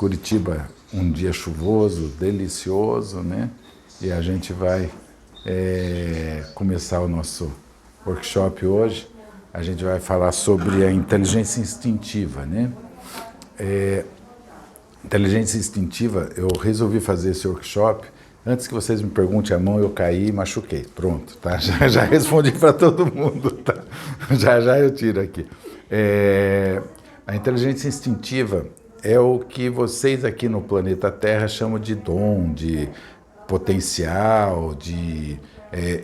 Curitiba, um dia chuvoso, delicioso, né? E a gente vai começar o nosso workshop hoje. A gente vai falar sobre a inteligência instintiva, né? Inteligência instintiva, eu resolvi fazer esse workshop. Antes que vocês me perguntem a mão, eu caí e machuquei. Pronto, tá? Já respondi para todo mundo, tá? Já eu tiro aqui. A inteligência instintiva é o que vocês aqui no planeta Terra chamam de dom, de potencial, de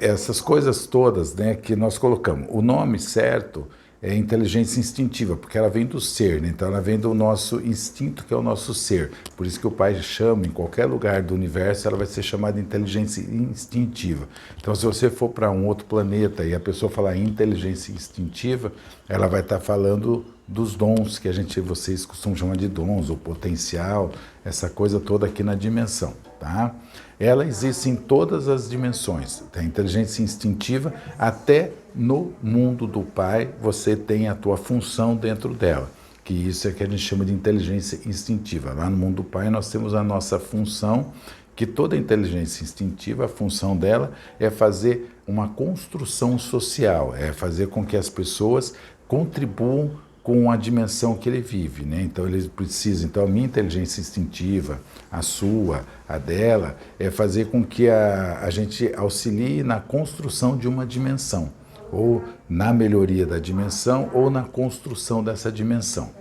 essas coisas todas, né, que nós colocamos. O nome certo é inteligência instintiva, porque ela vem do ser, né? Então ela vem do nosso instinto, que é o nosso ser. Por isso que o Pai chama, em qualquer lugar do universo, ela vai ser chamada de inteligência instintiva. Então se você for para um outro planeta e a pessoa falar inteligência instintiva, ela vai estar falando dos dons que vocês costumam chamar de dons, ou potencial, essa coisa toda aqui na dimensão, tá? Ela existe em todas as dimensões. A inteligência instintiva, até no mundo do Pai, você tem a tua função dentro dela, que isso é que a gente chama de inteligência instintiva. Lá no mundo do Pai nós temos a nossa função, que toda inteligência instintiva, a função dela é fazer uma construção social, é fazer com que as pessoas contribuam com a dimensão que ele vive, né? Então ele precisa, então a minha inteligência instintiva, a sua, a dela, é fazer com que a gente auxilie na construção de uma dimensão, ou na melhoria da dimensão, ou na construção dessa dimensão.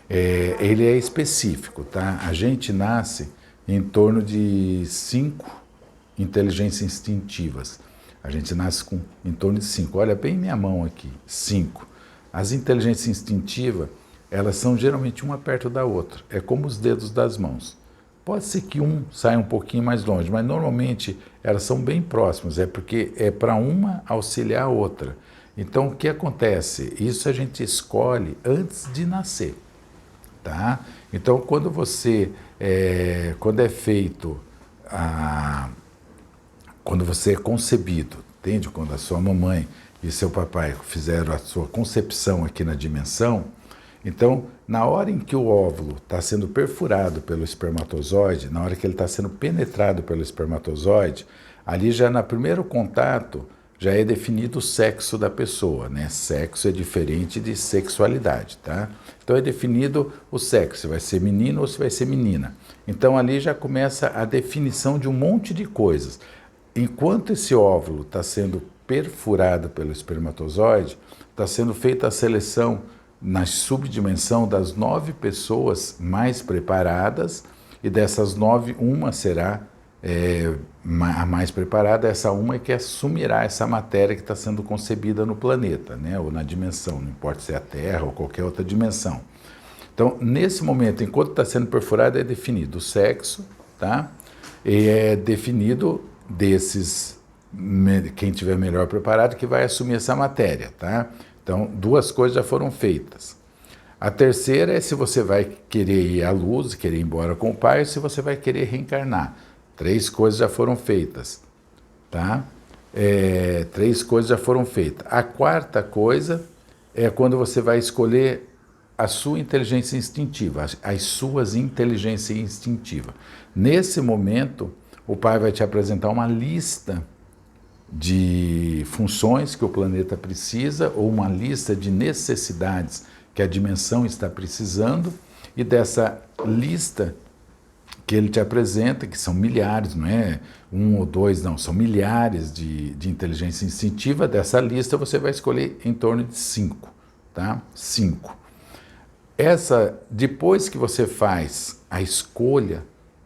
Ele é específico, tá? A gente nasce em torno de 5 inteligências instintivas. A gente nasce em torno de 5. Olha bem minha mão aqui, 5. As inteligências instintivas, elas são geralmente uma perto da outra. É como os dedos das mãos. Pode ser que um saia um pouquinho mais longe, mas normalmente elas são bem próximas. É porque é para uma auxiliar a outra. Então, o que acontece? Isso a gente escolhe antes de nascer, tá? Então, quando quando é feito, quando você é concebido, entende? Quando a sua mamãe e seu papai fizeram a sua concepção aqui na dimensão, então, na hora em que o óvulo está sendo perfurado pelo espermatozoide, na hora que ele está sendo penetrado pelo espermatozoide, ali já no primeiro contato, já é definido o sexo da pessoa, né? Sexo é diferente de sexualidade, tá? Então é definido o sexo, se vai ser menino ou se vai ser menina. Então ali já começa a definição de um monte de coisas. Enquanto esse óvulo está sendo perfurado pelo espermatozoide, está sendo feita a seleção na subdimensão das 9 pessoas mais preparadas, e dessas 9, uma será a mais preparada. Essa uma é que assumirá essa matéria que está sendo concebida no planeta, né? Ou na dimensão, não importa se é a Terra ou qualquer outra dimensão. Então, nesse momento, enquanto está sendo perfurado, é definido o sexo, tá? E é definido quem tiver melhor preparado, que vai assumir essa matéria, tá? Então, 2 coisas já foram feitas. A terceira é se você vai querer ir à luz, querer ir embora com o pai, ou se você vai querer reencarnar. 3 coisas já foram feitas, tá? 3 coisas já foram feitas. A 4ª coisa é quando você vai escolher a sua inteligência instintiva, as suas inteligências instintivas. Nesse momento, o pai vai te apresentar uma lista de funções que o planeta precisa, ou uma lista de necessidades que a dimensão está precisando, e dessa lista que ele te apresenta, que são milhares, não é 1 ou 2, não, são milhares de inteligência instintiva, dessa lista você vai escolher em torno de 5, tá? 5. Depois que você faz a escolha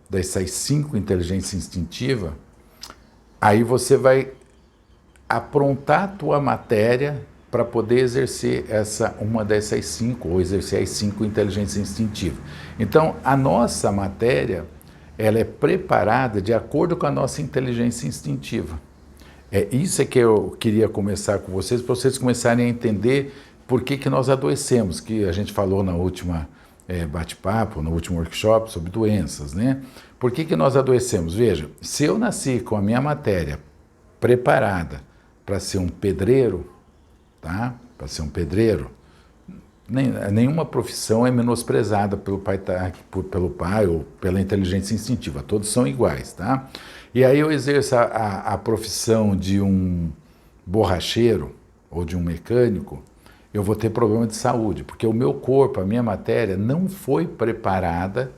dessas 5 inteligências instintivas, aí você vai aprontar a tua matéria para poder exercer uma dessas 5, ou exercer as 5 inteligências instintivas. Então, a nossa matéria, ela é preparada de acordo com a nossa inteligência instintiva. Isso que eu queria começar com vocês, para vocês começarem a entender por que nós adoecemos, que a gente falou na última bate-papo, no último workshop sobre doenças, né? Por que nós adoecemos? Veja, se eu nasci com a minha matéria preparada para ser um pedreiro, tá? Para ser um pedreiro, nenhuma profissão é menosprezada pelo pai, pelo pai ou pela inteligência instintiva, todos são iguais, tá? E aí eu exerço a profissão de um borracheiro ou de um mecânico, eu vou ter problema de saúde, porque o meu corpo, a minha matéria, não foi preparada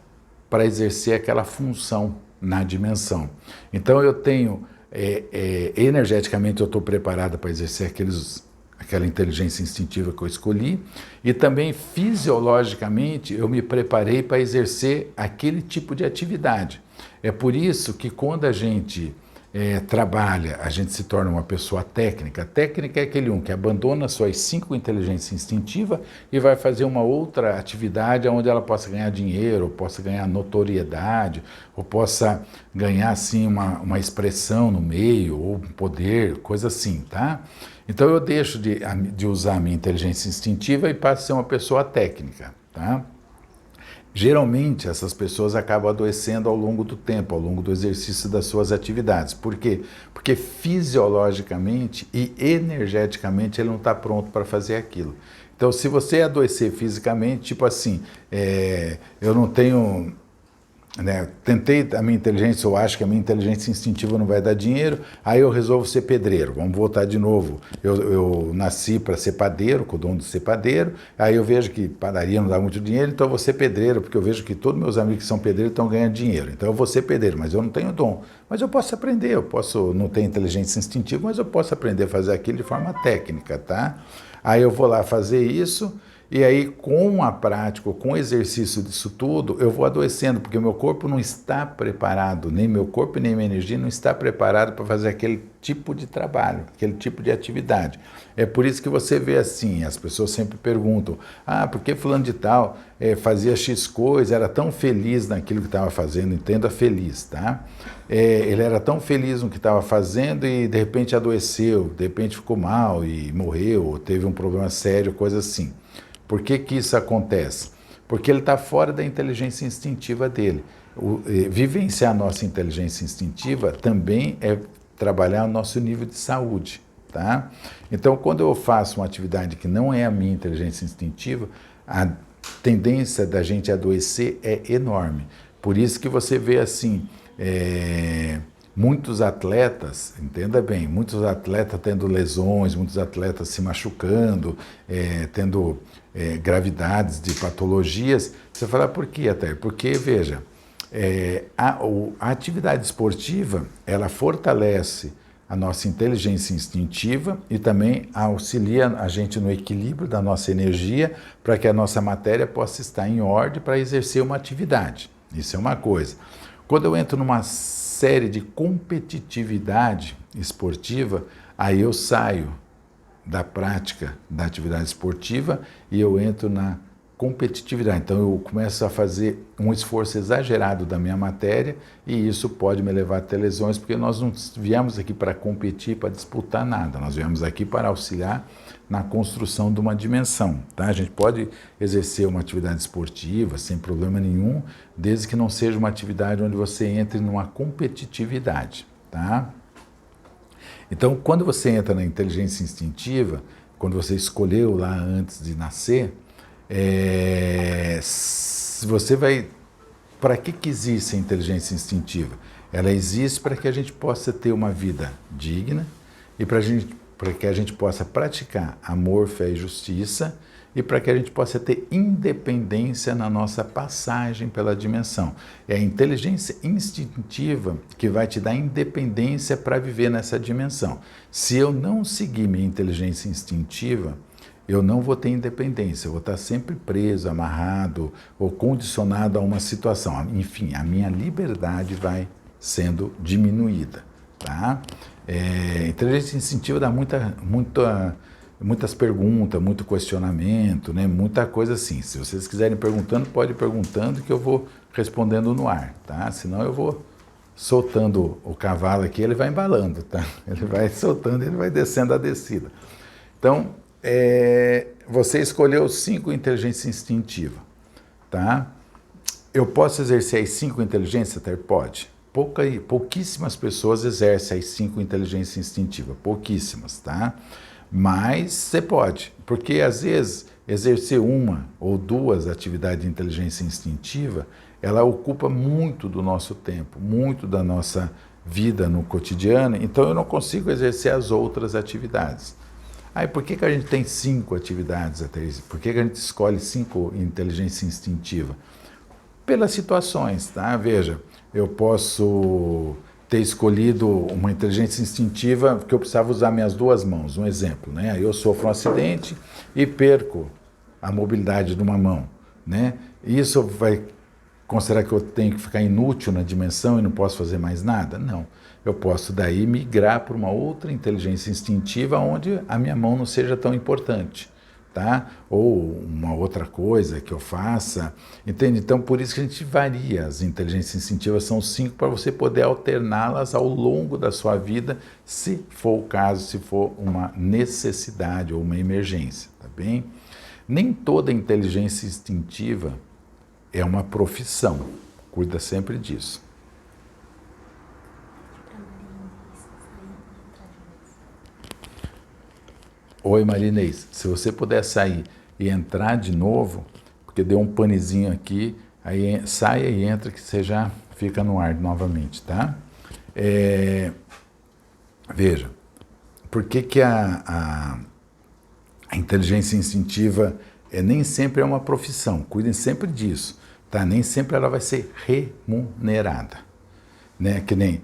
para exercer aquela função na dimensão. Então eu tenho, energeticamente eu estou preparada para exercer aquela inteligência instintiva que eu escolhi, e também fisiologicamente eu me preparei para exercer aquele tipo de atividade. É por isso que quando a gente trabalha, a gente se torna uma pessoa técnica. Técnica é aquele que abandona suas 5 inteligências instintivas e vai fazer uma outra atividade onde ela possa ganhar dinheiro, ou possa ganhar notoriedade, ou possa ganhar assim uma expressão no meio, ou um poder, coisa assim, tá? Então eu deixo de usar a minha inteligência instintiva e passo a ser uma pessoa técnica, tá? Geralmente, essas pessoas acabam adoecendo ao longo do tempo, ao longo do exercício das suas atividades. Por quê? Porque fisiologicamente e energeticamente ele não está pronto para fazer aquilo. Então, se você adoecer fisicamente, tipo assim, eu não tenho... tentei a minha inteligência, eu acho que a minha inteligência instintiva não vai dar dinheiro, aí eu resolvo ser pedreiro. Vamos voltar de novo. Eu nasci para ser padeiro, com o dom de ser padeiro, aí eu vejo que padaria não dá muito dinheiro, então eu vou ser pedreiro, porque eu vejo que todos meus amigos que são pedreiros estão ganhando dinheiro. Então eu vou ser pedreiro, mas eu não tenho dom. Mas eu posso aprender, não tenho inteligência instintiva, mas eu posso aprender a fazer aquilo de forma técnica, tá? Aí eu vou lá fazer isso. E aí, com a prática, com o exercício disso tudo, eu vou adoecendo, porque o meu corpo não está preparado, nem meu corpo nem minha energia não está preparado para fazer aquele tipo de trabalho, aquele tipo de atividade. É por isso que você vê assim, as pessoas sempre perguntam, por que fulano de tal fazia X coisa, era tão feliz naquilo que estava fazendo, entenda feliz, tá? Ele era tão feliz no que estava fazendo e de repente adoeceu, de repente ficou mal e morreu, ou teve um problema sério, coisa assim. Por que que isso acontece? Porque ele está fora da inteligência instintiva dele. Vivenciar a nossa inteligência instintiva também é trabalhar o nosso nível de saúde, tá? Então, quando eu faço uma atividade que não é a minha inteligência instintiva, a tendência da gente adoecer é enorme. Por isso que você vê assim... muitos atletas, entenda bem, muitos atletas tendo lesões, muitos atletas se machucando, tendo gravidades de patologias. Você fala, por quê até? Porque, veja, a atividade esportiva, ela fortalece a nossa inteligência instintiva e também auxilia a gente no equilíbrio da nossa energia para que a nossa matéria possa estar em ordem para exercer uma atividade. Isso é uma coisa. Quando eu entro numa série de competitividade esportiva, aí eu saio da prática da atividade esportiva e eu entro na competitividade. Então eu começo a fazer um esforço exagerado da minha matéria e isso pode me levar a ter lesões, porque nós não viemos aqui para competir, para disputar nada, nós viemos aqui para auxiliar na construção de uma dimensão, tá? A gente pode exercer uma atividade esportiva sem problema nenhum, desde que não seja uma atividade onde você entre numa competitividade, tá? Então, quando você entra na inteligência instintiva, quando você escolheu lá antes de nascer, você vai... Para que existe a inteligência instintiva? Ela existe para que a gente possa ter uma vida digna e para que a gente possa praticar amor, fé e justiça e para que a gente possa ter independência na nossa passagem pela dimensão. É a inteligência instintiva que vai te dar independência para viver nessa dimensão. Se eu não seguir minha inteligência instintiva, eu não vou ter independência, eu vou estar sempre preso, amarrado ou condicionado a uma situação. Enfim, a minha liberdade vai sendo diminuída, tá? Inteligência instintiva dá muitas perguntas, muito questionamento, né? Muita coisa assim. Se vocês quiserem perguntando, pode ir perguntando que eu vou respondendo no ar, tá? Senão eu vou soltando o cavalo aqui, ele vai embalando, tá? Ele vai soltando, ele vai descendo a descida. Então, você escolheu 5 inteligências instintivas, tá? Eu posso exercer as 5 inteligências, Ter? Pode. Pouquíssimas pessoas exercem as 5 inteligências instintivas, pouquíssimas, tá? Mas você pode, porque às vezes exercer uma ou duas atividades de inteligência instintiva, ela ocupa muito do nosso tempo, muito da nossa vida no cotidiano, então eu não consigo exercer as outras atividades. Aí por que a gente tem 5 atividades até isso? Por que a gente escolhe 5 inteligência instintiva? Pelas situações, tá? Veja, eu posso ter escolhido uma inteligência instintiva que eu precisava usar minhas 2 mãos, um exemplo, né? Eu sofro um acidente e perco a mobilidade de uma mão, né? Isso vai considerar que eu tenho que ficar inútil na dimensão e não posso fazer mais nada? Não. Eu posso daí migrar para uma outra inteligência instintiva onde a minha mão não seja tão importante, tá? Ou uma outra coisa que eu faça, entende? Então, por isso que a gente varia. As inteligências instintivas são 5 para você poder alterná-las ao longo da sua vida, se for o caso, se for uma necessidade ou uma emergência, tá bem? Nem toda inteligência instintiva é uma profissão. Cuida sempre disso. Oi, Marinês, se você puder sair e entrar de novo, porque deu um panezinho aqui, aí saia e entra que você já fica no ar novamente, tá? Veja, por que a inteligência instintiva nem sempre é uma profissão? Cuidem sempre disso, tá? Nem sempre ela vai ser remunerada, né? Que nem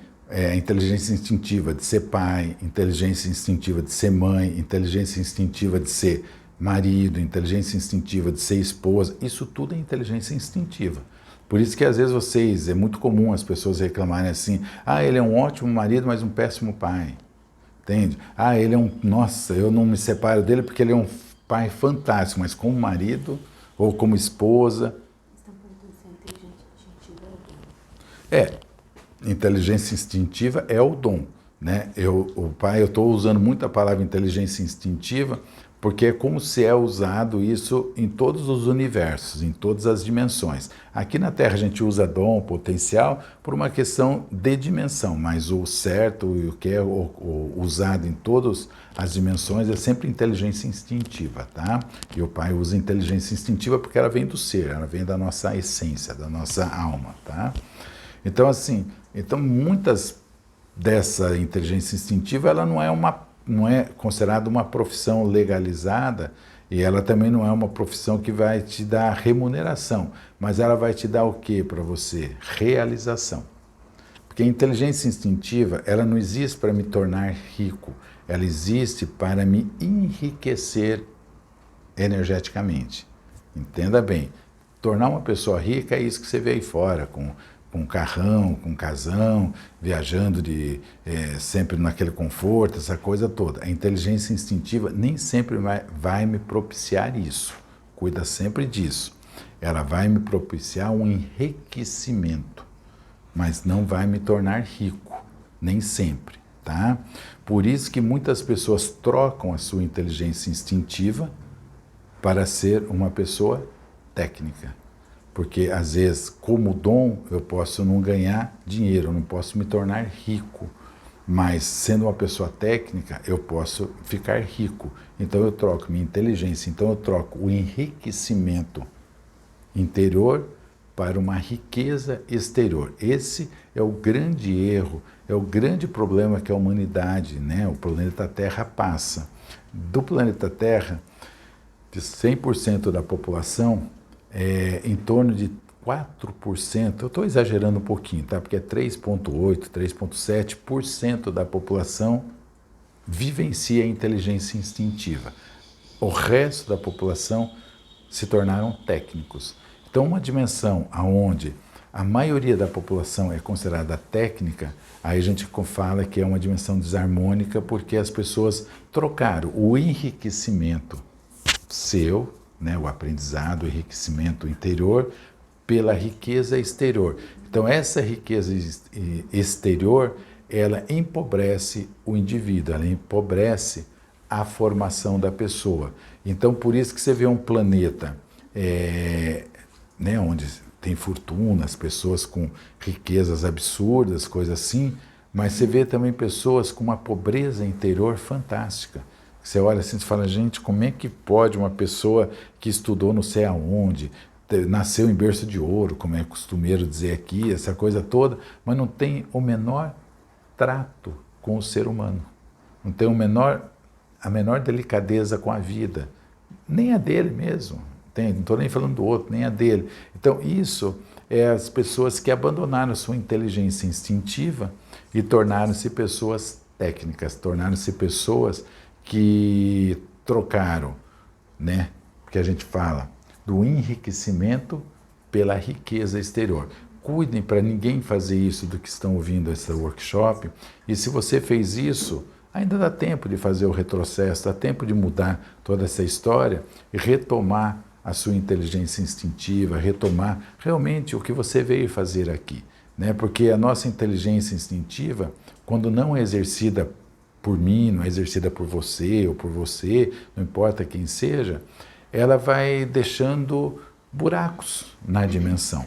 inteligência instintiva de ser pai, inteligência instintiva de ser mãe, inteligência instintiva de ser marido, inteligência instintiva de ser esposa, isso tudo é inteligência instintiva. Por isso que às vezes é muito comum as pessoas reclamarem assim, ele é um ótimo marido, mas um péssimo pai, entende? Ele é nossa, eu não me separo dele porque ele é um pai fantástico, mas como marido ou como esposa... Você está perguntando se a inteligência instintiva é o dom. Inteligência instintiva é o dom, né? Eu estou usando muito a palavra inteligência instintiva porque é como se é usado isso em todos os universos, em todas as dimensões. Aqui na Terra a gente usa dom, potencial, por uma questão de dimensão, mas o certo e o que é usado em todas as dimensões é sempre inteligência instintiva, tá? E o pai usa inteligência instintiva porque ela vem do ser, ela vem da nossa essência, da nossa alma, tá? Então, assim, muitas dessa inteligência instintiva, ela não é considerada uma profissão legalizada e ela também não é uma profissão que vai te dar remuneração, mas ela vai te dar o que para você? Realização. Porque a inteligência instintiva, ela não existe para me tornar rico, ela existe para me enriquecer energeticamente. Entenda bem, tornar uma pessoa rica é isso que você vê aí fora, com carrão, com casão, viajando sempre naquele conforto, essa coisa toda. A inteligência instintiva nem sempre vai me propiciar isso. Cuida sempre disso. Ela vai me propiciar um enriquecimento, mas não vai me tornar rico, nem sempre, tá? Por isso que muitas pessoas trocam a sua inteligência instintiva para ser uma pessoa técnica. Porque, às vezes, como dom, eu posso não ganhar dinheiro, eu não posso me tornar rico. Mas, sendo uma pessoa técnica, eu posso ficar rico. Então, eu troco minha inteligência. Então, eu troco o enriquecimento interior para uma riqueza exterior. Esse é o grande erro, é o grande problema que a humanidade, né, o planeta Terra passa. Do planeta Terra, de 100% da população, em torno de 4%, eu estou exagerando um pouquinho, tá? Porque é 3,8%, 3,7% da população vivencia a inteligência instintiva. O resto da população se tornaram técnicos. Então, uma dimensão onde a maioria da população é considerada técnica, aí a gente fala que é uma dimensão desarmônica porque as pessoas trocaram o enriquecimento seu, né, o aprendizado, o enriquecimento interior, pela riqueza exterior. Então, essa riqueza exterior, ela empobrece o indivíduo, ela empobrece a formação da pessoa. Então, por isso que você vê um planeta né, onde tem fortunas, pessoas com riquezas absurdas, coisas assim, mas você vê também pessoas com uma pobreza interior fantástica. Você olha assim e fala, gente, como é que pode uma pessoa que estudou não sei aonde, nasceu em berço de ouro, como é costumeiro dizer aqui, essa coisa toda, mas não tem o menor trato com o ser humano, não tem a menor delicadeza com a vida, nem a dele mesmo, entende? Não estou nem falando do outro, nem a dele. Então isso é as pessoas que abandonaram sua inteligência instintiva e tornaram-se pessoas técnicas, tornaram-se pessoas que trocaram, né, que a gente fala, do enriquecimento pela riqueza exterior. Cuidem para ninguém fazer isso do que estão ouvindo esse workshop, e se você fez isso, ainda dá tempo de fazer o retrocesso, dá tempo de mudar toda essa história e retomar a sua inteligência instintiva, retomar realmente o que você veio fazer aqui, né? Porque a nossa inteligência instintiva, quando não é exercida por mim, não é exercida por você ou por você, não importa quem seja, ela vai deixando buracos na dimensão.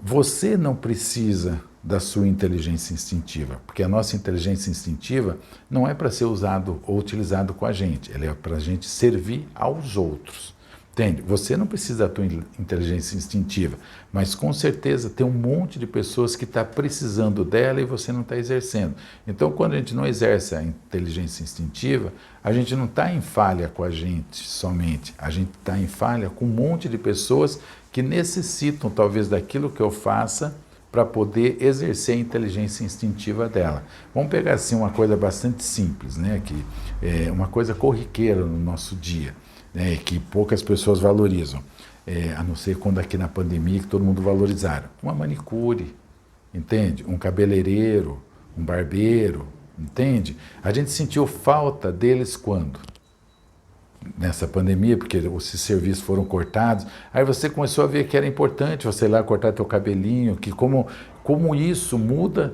Você não precisa da sua inteligência instintiva, porque a nossa inteligência instintiva não é para ser usado ou utilizado com a gente, ela é para a gente servir aos outros. Entende? Você não precisa da tua inteligência instintiva, mas com certeza tem um monte de pessoas que está precisando dela e você não está exercendo. Então, quando a gente não exerce a inteligência instintiva, a gente não está em falha com a gente somente, a gente está em falha com um monte de pessoas que necessitam talvez daquilo que eu faça para poder exercer a inteligência instintiva dela. Vamos pegar assim uma coisa bastante simples, né? Que é uma coisa corriqueira no nosso dia, né, que poucas pessoas valorizam, a não ser quando aqui na pandemia que todo mundo valorizaram. Uma manicure, entende? Um cabeleireiro, um barbeiro, entende? A gente sentiu falta deles quando? Nessa pandemia, porque os serviços foram cortados, aí você começou a ver que era importante você ir lá cortar teu cabelinho, que como isso muda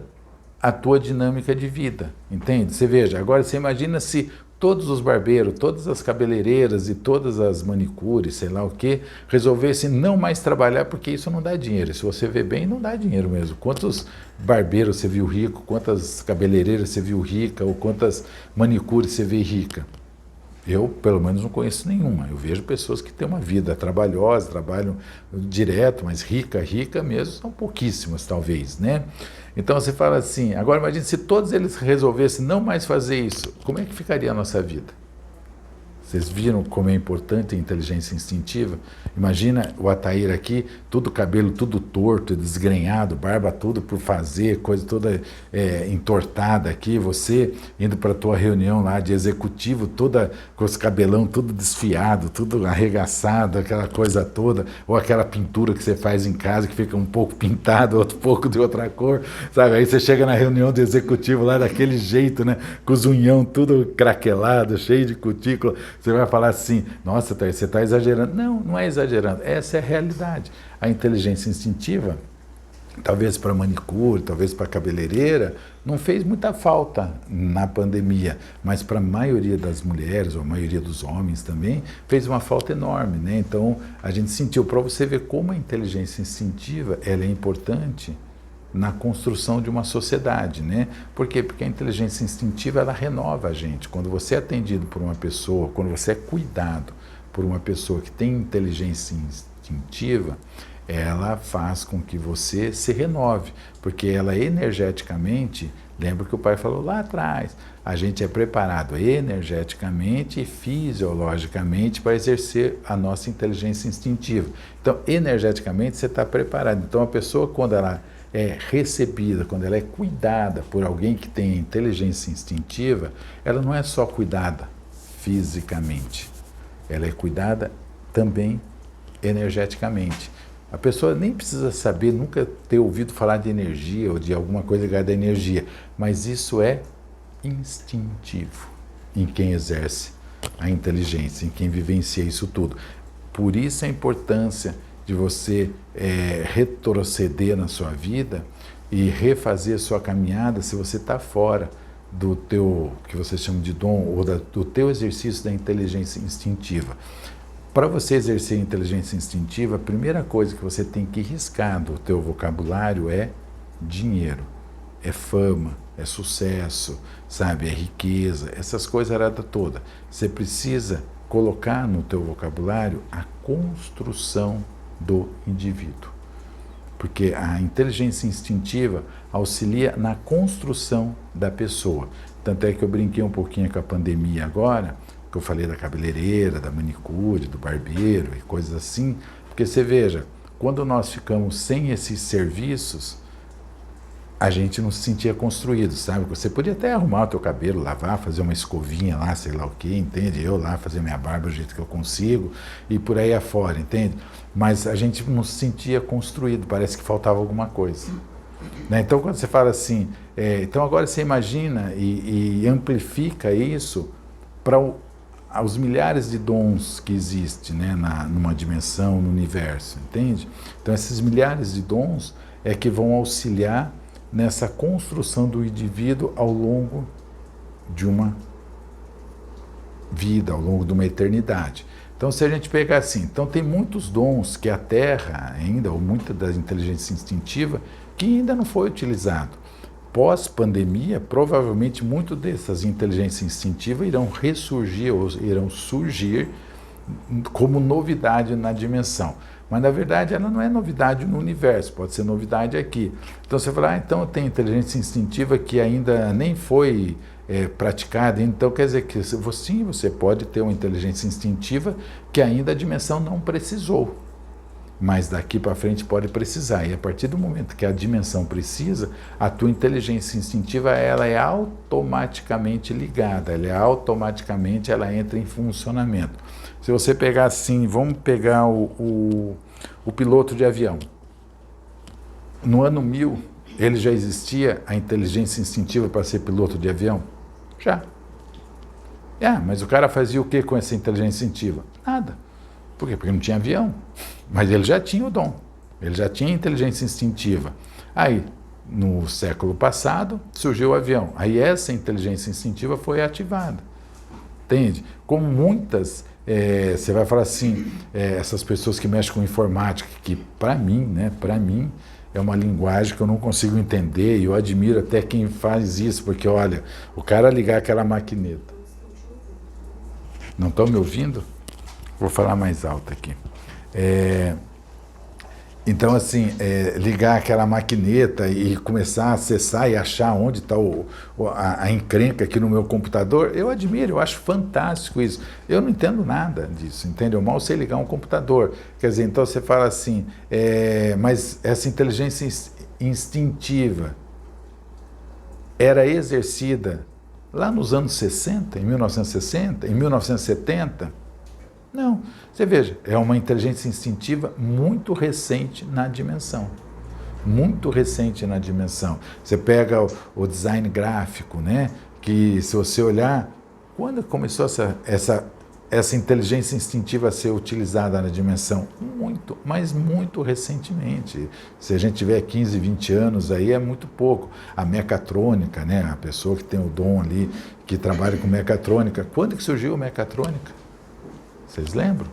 a tua dinâmica de vida, entende? Você veja, agora você imagina se todos os barbeiros, todas as cabeleireiras e todas as manicures, sei lá o que, resolvessem não mais trabalhar, porque isso não dá dinheiro. Se você vê bem, não dá dinheiro mesmo. Quantos barbeiros você viu rico, quantas cabeleireiras você viu rica, ou quantas manicures você vê rica? Eu, pelo menos, não conheço nenhuma. Eu vejo pessoas que têm uma vida trabalhosa, trabalham direto, mas rica mesmo, são pouquíssimas, talvez, né? Então você fala assim, agora imagine se todos eles resolvessem não mais fazer isso, como é que ficaria a nossa vida? Vocês viram como é importante a inteligência instintiva? Imagina o Atair aqui, tudo cabelo tudo torto, desgrenhado, barba tudo por fazer, coisa toda entortada aqui, você indo para a tua reunião lá de executivo, toda com os cabelão tudo desfiado, tudo arregaçado, aquela coisa toda, ou aquela pintura que você faz em casa que fica um pouco pintado, outro pouco de outra cor, sabe? Aí você chega na reunião do executivo lá daquele jeito, né? Com os unhão tudo craquelado, cheio de cutícula. Você vai falar assim, nossa, você está exagerando. Não, não é exagerando, essa é a realidade. A inteligência instintiva, talvez para manicure, talvez para cabeleireira, não fez muita falta na pandemia, mas para a maioria das mulheres, ou a maioria dos homens também, fez uma falta enorme, né? Então, a gente sentiu, para você ver como a inteligência instintiva ela é importante na construção de uma sociedade, né? Por quê? Porque a inteligência instintiva, ela renova a gente. Quando você é atendido por uma pessoa, quando você é cuidado por uma pessoa que tem inteligência instintiva, ela faz com que você se renove, porque ela energeticamente, lembra que o pai falou lá atrás, a gente é preparado energeticamente e fisiologicamente para exercer a nossa inteligência instintiva. Então, energeticamente você está preparado. Então, a pessoa, quando ela é recebida, quando ela é cuidada por alguém que tem inteligência instintiva, ela não é só cuidada fisicamente, ela é cuidada também energeticamente. A pessoa nem precisa saber, nunca ter ouvido falar de energia ou de alguma coisa ligada à energia, mas isso é instintivo em quem exerce a inteligência, em quem vivencia isso tudo. Por isso a importância de você retroceder na sua vida e refazer a sua caminhada se você está fora do teu, que você chama de dom, ou do teu exercício da inteligência instintiva. Para você exercer a inteligência instintiva, a primeira coisa que você tem que riscar do teu vocabulário é dinheiro, é fama, é sucesso, sabe, é riqueza, essas coisas arada toda. Você precisa colocar no teu vocabulário a construção do indivíduo. Porque a inteligência instintiva auxilia na construção da pessoa. Tanto é que eu brinquei um pouquinho com a pandemia agora, que eu falei da cabeleireira, da manicure, do barbeiro e coisas assim, porque você veja, quando nós ficamos sem esses serviços, a gente não se sentia construído, sabe? Você podia até arrumar o teu cabelo, lavar, fazer uma escovinha lá, sei lá o quê, entende? Eu lá fazer minha barba do jeito que eu consigo e por aí afora, entende? Mas a gente não se sentia construído, parece que faltava alguma coisa. Né? Então, quando você fala assim, então agora você imagina e amplifica isso para os milhares de dons que existem, né, numa dimensão, no universo, entende? Então, esses milhares de dons é que vão auxiliar nessa construção do indivíduo ao longo de uma vida, ao longo de uma eternidade. Então, se a gente pegar assim, então tem muitos dons que a Terra ainda, ou muita da inteligência instintiva, que ainda não foi utilizado. Pós-pandemia, provavelmente muito dessas inteligências instintivas irão ressurgir ou irão surgir como novidade na dimensão. Mas, na verdade, ela não é novidade no universo, pode ser novidade aqui. Então, você fala, então tem inteligência instintiva que ainda nem foi praticada. Então, quer dizer que sim, você pode ter uma inteligência instintiva que ainda a dimensão não precisou. Mas daqui para frente pode precisar. E a partir do momento que a dimensão precisa, a tua inteligência instintiva ela é automaticamente ligada, ela entra em funcionamento. Se você pegar assim, vamos pegar o piloto de avião. No ano 1000, ele já existia a inteligência instintiva para ser piloto de avião? Já. Mas o cara fazia o que com essa inteligência instintiva? Nada. Por quê? Porque não tinha avião. Mas ele já tinha o dom. Ele já tinha inteligência instintiva. Aí, no século passado, surgiu o avião. Aí essa inteligência instintiva foi ativada. Entende? Como muitas, você vai falar assim, essas pessoas que mexem com informática, que para mim, é uma linguagem que eu não consigo entender e eu admiro até quem faz isso, porque olha, o cara ligar aquela maquineta. Não estão me ouvindo? Vou falar mais alto aqui. Então, assim, ligar aquela maquineta e começar a acessar e achar onde está a encrenca aqui no meu computador, eu admiro, eu acho fantástico isso. Eu não entendo nada disso, entende? Eu mal sei ligar um computador. Quer dizer, então você fala assim, mas essa inteligência instintiva era exercida lá nos anos 60, em 1960, em 1970? Não. Você veja, é uma inteligência instintiva muito recente na dimensão. Muito recente na dimensão. Você pega o design gráfico, né? Que se você olhar, quando começou essa inteligência instintiva a ser utilizada na dimensão? Muito, mas muito recentemente. Se a gente tiver 15, 20 anos aí, é muito pouco. A mecatrônica, né? A pessoa que tem o dom ali, que trabalha com mecatrônica. Quando que surgiu a mecatrônica? Vocês lembram?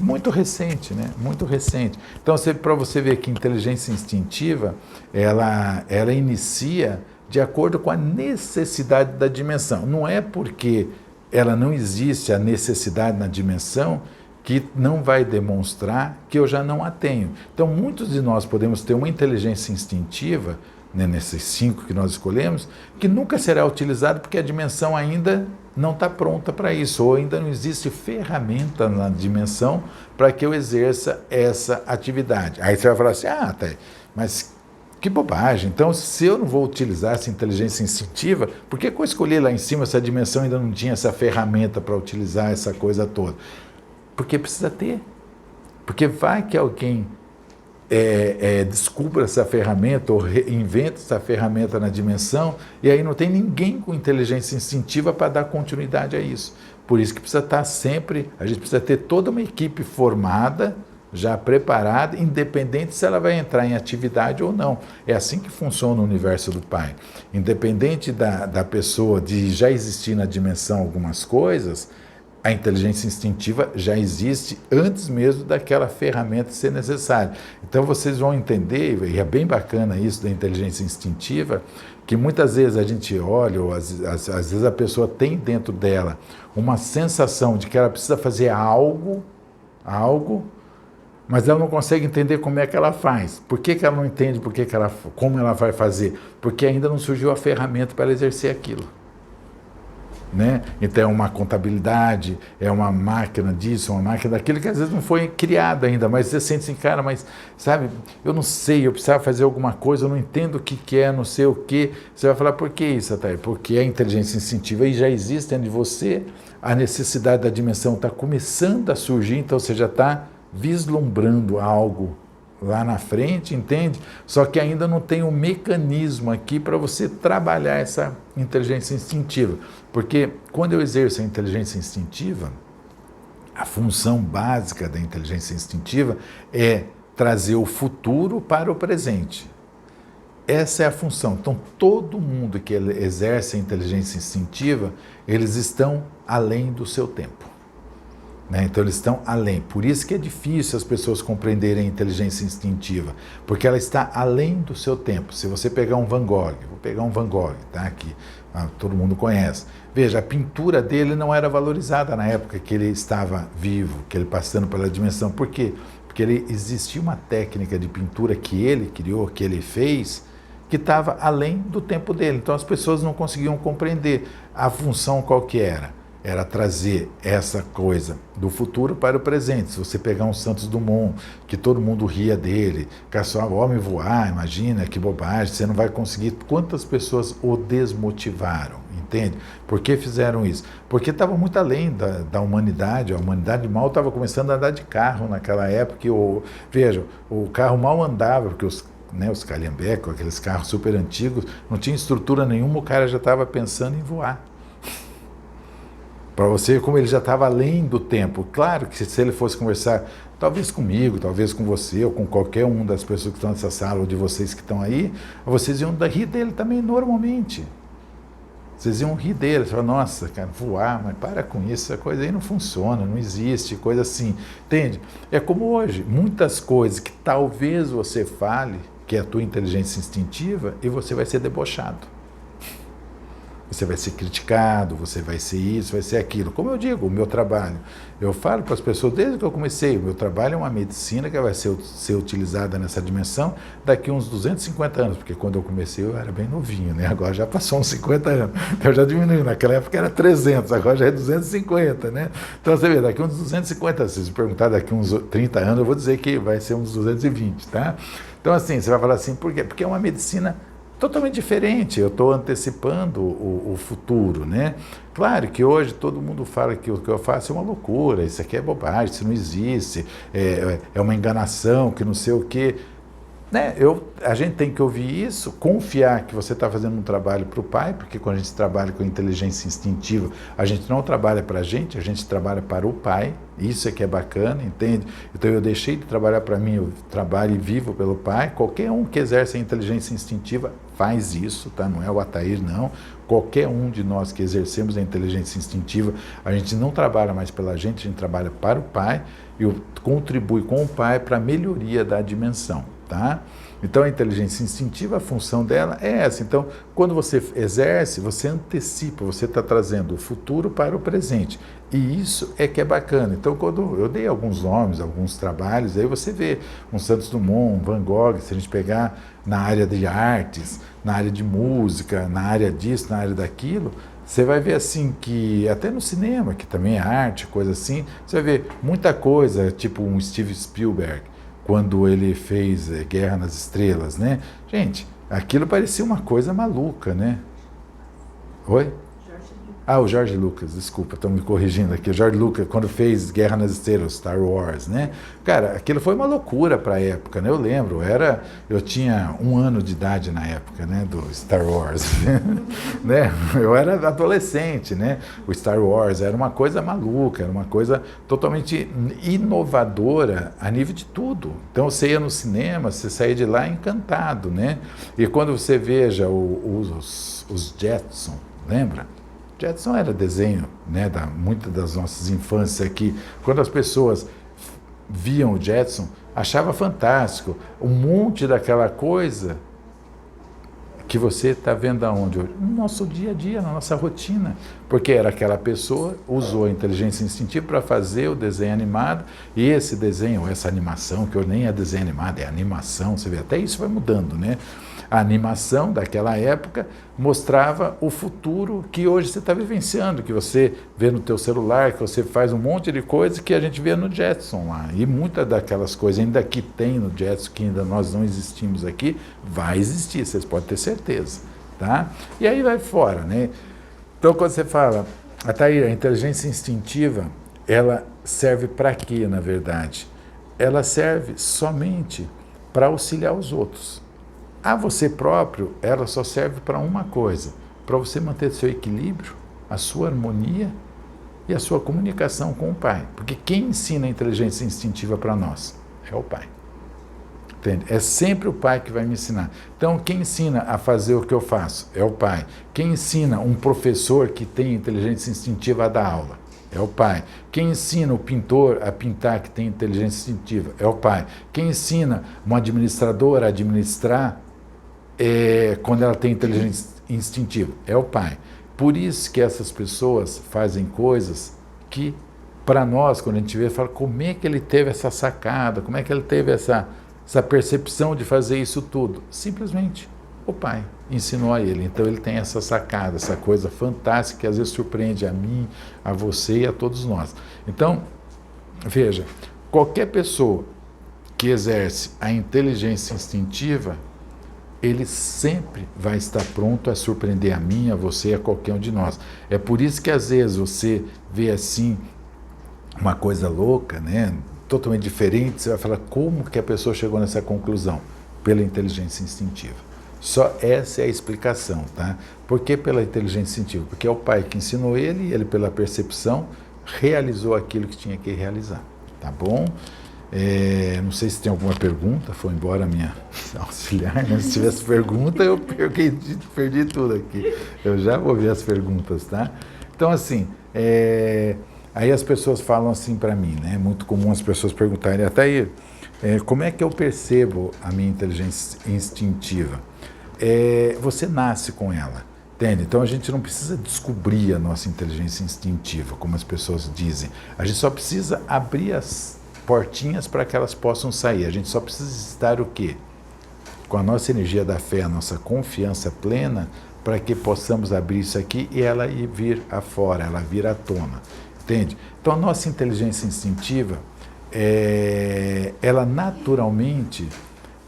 Muito recente, né? Muito recente. Então, para você ver que inteligência instintiva, ela inicia de acordo com a necessidade da dimensão. Não é porque ela não existe a necessidade na dimensão que não vai demonstrar que eu já não a tenho. Então, muitos de nós podemos ter uma inteligência instintiva, né, nesses 5 que nós escolhemos, que nunca será utilizada porque a dimensão ainda não está pronta para isso, ou ainda não existe ferramenta na dimensão para que eu exerça essa atividade. Aí você vai falar assim, mas que bobagem, então se eu não vou utilizar essa inteligência instintiva, por que eu escolhi lá em cima se a dimensão ainda não tinha essa ferramenta para utilizar essa coisa toda? Porque precisa ter. Porque vai que alguém descubra essa ferramenta ou inventa essa ferramenta na dimensão e aí não tem ninguém com inteligência instintiva para dar continuidade a isso. Por isso que precisa estar sempre, a gente precisa ter toda uma equipe formada, já preparada, independente se ela vai entrar em atividade ou não. É assim que funciona o universo do Pai. Independente da pessoa de já existir na dimensão algumas coisas, A inteligência instintiva já existe antes mesmo daquela ferramenta ser necessária. Então vocês vão entender, e é bem bacana isso da inteligência instintiva, que muitas vezes a gente olha, ou às vezes a pessoa tem dentro dela uma sensação de que ela precisa fazer algo, mas ela não consegue entender como é que ela faz. Por que ela não entende como ela vai fazer? Porque ainda não surgiu a ferramenta para ela exercer aquilo. Né? Então é uma contabilidade, é uma máquina disso, uma máquina daquilo que às vezes não foi criada ainda, mas você sente assim, cara, mas sabe, eu não sei, eu precisava fazer alguma coisa, eu não entendo o que é, não sei o que. Você vai falar, por que isso, Atay? Porque a inteligência instintiva aí já existe dentro de você, a necessidade da dimensão está começando a surgir, então você já está vislumbrando algo lá na frente, entende? Só que ainda não tem um mecanismo aqui para você trabalhar essa inteligência instintiva. Porque quando eu exerço a inteligência instintiva, a função básica da inteligência instintiva é trazer o futuro para o presente. Essa é a função. Então, todo mundo que exerce a inteligência instintiva, eles estão além do seu tempo. Então eles estão além, por isso que é difícil as pessoas compreenderem a inteligência instintiva, porque ela está além do seu tempo. Se você pegar um Van Gogh, vou pegar um Van Gogh, tá aqui, todo mundo conhece, veja, a pintura dele não era valorizada na época que ele estava vivo, que ele passando pela dimensão. Por quê? Porque existia uma técnica de pintura que ele criou, que ele fez, que estava além do tempo dele, então as pessoas não conseguiam compreender a função qual que era. Era trazer essa coisa do futuro para o presente. Se você pegar um Santos Dumont, que todo mundo ria dele, caçava o homem voar, imagina, que bobagem, você não vai conseguir. Quantas pessoas o desmotivaram, entende? Por que fizeram isso? Porque estava muito além da humanidade, a humanidade mal estava começando a andar de carro naquela época, veja, o carro mal andava, porque os calhambeco, aqueles carros super antigos, não tinha estrutura nenhuma, o cara já estava pensando em voar. Para você ver como ele já estava além do tempo. Claro que se ele fosse conversar, talvez comigo, talvez com você, ou com qualquer um das pessoas que estão nessa sala, ou de vocês que estão aí, vocês iam rir dele também normalmente. Vocês iam rir dele, você fala, nossa, cara, voar, mas para com isso, essa coisa aí não funciona, não existe, coisa assim, entende? É como hoje, muitas coisas que talvez você fale, que é a tua inteligência instintiva, e você vai ser debochado. Você vai ser criticado, você vai ser isso, vai ser aquilo. Como eu digo, o meu trabalho, eu falo para as pessoas desde que eu comecei, o meu trabalho é uma medicina que vai ser utilizada nessa dimensão daqui uns 250 anos, porque quando eu comecei eu era bem novinho, né? Agora já passou uns 50 anos, então já diminuiu, naquela época era 300, agora já é 250, né? Então você vê, daqui uns 250, se você perguntar daqui uns 30 anos, eu vou dizer que vai ser uns 220, tá? Então assim, você vai falar assim, por quê? Porque é uma medicina totalmente diferente, eu estou antecipando o futuro, né? Claro que hoje todo mundo fala que o que eu faço é uma loucura, isso aqui é bobagem, isso não existe, é uma enganação, que não sei o quê. Né? A gente tem que ouvir isso, confiar que você está fazendo um trabalho para o pai, porque quando a gente trabalha com inteligência instintiva, a gente não trabalha para a gente trabalha para o pai, isso é que é bacana, entende? Então eu deixei de trabalhar para mim, eu trabalho e vivo pelo pai. Qualquer um que exerce a inteligência instintiva faz isso, tá? Não é o Atair, não. Qualquer um de nós que exercemos a inteligência instintiva, a gente não trabalha mais pela gente, a gente trabalha para o pai e contribui com o pai para a melhoria da dimensão. Tá? Então a inteligência instintiva, a função dela é essa. Então, quando você exerce, você antecipa, você está trazendo o futuro para o presente. E isso é que é bacana. Então, quando eu dei alguns nomes, alguns trabalhos, aí você vê um Santos Dumont, um Van Gogh, se a gente pegar na área de artes, na área de música, na área disso, na área daquilo, você vai ver assim que, até no cinema, que também é arte, coisa assim, você vai ver muita coisa, tipo um Steven Spielberg, quando ele fez Guerra nas Estrelas, né? Gente, aquilo parecia uma coisa maluca, né? Oi? O George Lucas, desculpa, estão me corrigindo aqui. O George Lucas, quando fez Guerra nas Estrelas, Star Wars, né? Cara, aquilo foi uma loucura para a época, né? Eu lembro, eu tinha 1 ano de idade na época, né? Do Star Wars, né? Eu era adolescente, né? O Star Wars era uma coisa maluca, era uma coisa totalmente inovadora a nível de tudo. Então, você ia no cinema, você saía de lá encantado, né? E quando você veja os Jetson, lembra? Jetson era desenho, né, muitas das nossas infâncias aqui. Quando as pessoas viam o Jetson, achava fantástico. Um monte daquela coisa que você está vendo aonde hoje? No nosso dia a dia, na nossa rotina. Porque era aquela pessoa, usou a inteligência instintiva para fazer o desenho animado, e esse desenho, essa animação, que nem é desenho animado, é animação, você vê, até isso vai mudando, né? A animação daquela época mostrava o futuro que hoje você está vivenciando, que você vê no teu celular, que você faz um monte de coisa que a gente vê no Jetson lá. E muitas daquelas coisas ainda que tem no Jetson, que ainda nós não existimos aqui, vai existir, vocês podem ter certeza, tá? E aí vai fora, né? Então quando você fala, Ataíra, a inteligência instintiva, ela serve para quê, na verdade? Ela serve somente para auxiliar os outros. A você próprio, ela só serve para uma coisa, para você manter seu equilíbrio, a sua harmonia e a sua comunicação com o Pai. Porque quem ensina a inteligência instintiva para nós? É o Pai. Entende? É sempre o Pai que vai me ensinar. Então, quem ensina a fazer o que eu faço? É o Pai. Quem ensina um professor que tem inteligência instintiva a dar aula? É o Pai. Quem ensina o pintor a pintar que tem inteligência instintiva? É o Pai. Quem ensina uma administradora a administrar quando ela tem inteligência instintiva? É o Pai. Por isso que essas pessoas fazem coisas que, para nós, quando a gente vê, fala, como é que ele teve essa sacada, como é que ele teve essa percepção de fazer isso tudo? Simplesmente o Pai ensinou a ele. Então ele tem essa sacada, essa coisa fantástica que às vezes surpreende a mim, a você e a todos nós. Então, veja, qualquer pessoa que exerce a inteligência instintiva, ele sempre vai estar pronto a surpreender a mim, a você, a qualquer um de nós. É por isso que às vezes você vê assim uma coisa louca, né? Totalmente diferente, você vai falar, como que a pessoa chegou nessa conclusão? Pela inteligência instintiva. Só essa é a explicação, tá? Por que pela inteligência instintiva? Porque é o Pai que ensinou ele, e ele pela percepção realizou aquilo que tinha que realizar, tá bom? Não sei se tem alguma pergunta, foi embora a minha auxiliar, né? Se tivesse pergunta, eu perdi tudo aqui. Eu já vou ver as perguntas, tá? Então, assim, aí as pessoas falam assim para mim, né? É muito comum as pessoas perguntarem, Ataíra, como é que eu percebo a minha inteligência instintiva? Você nasce com ela, entende? Então a gente não precisa descobrir a nossa inteligência instintiva, como as pessoas dizem. A gente só precisa abrir as portinhas para que elas possam sair. A gente só precisa estar o quê? Com a nossa energia da fé, a nossa confiança plena, para que possamos abrir isso aqui e ela ir vir afora, ela vir à tona. Entende? Então a nossa inteligência instintiva, ela naturalmente,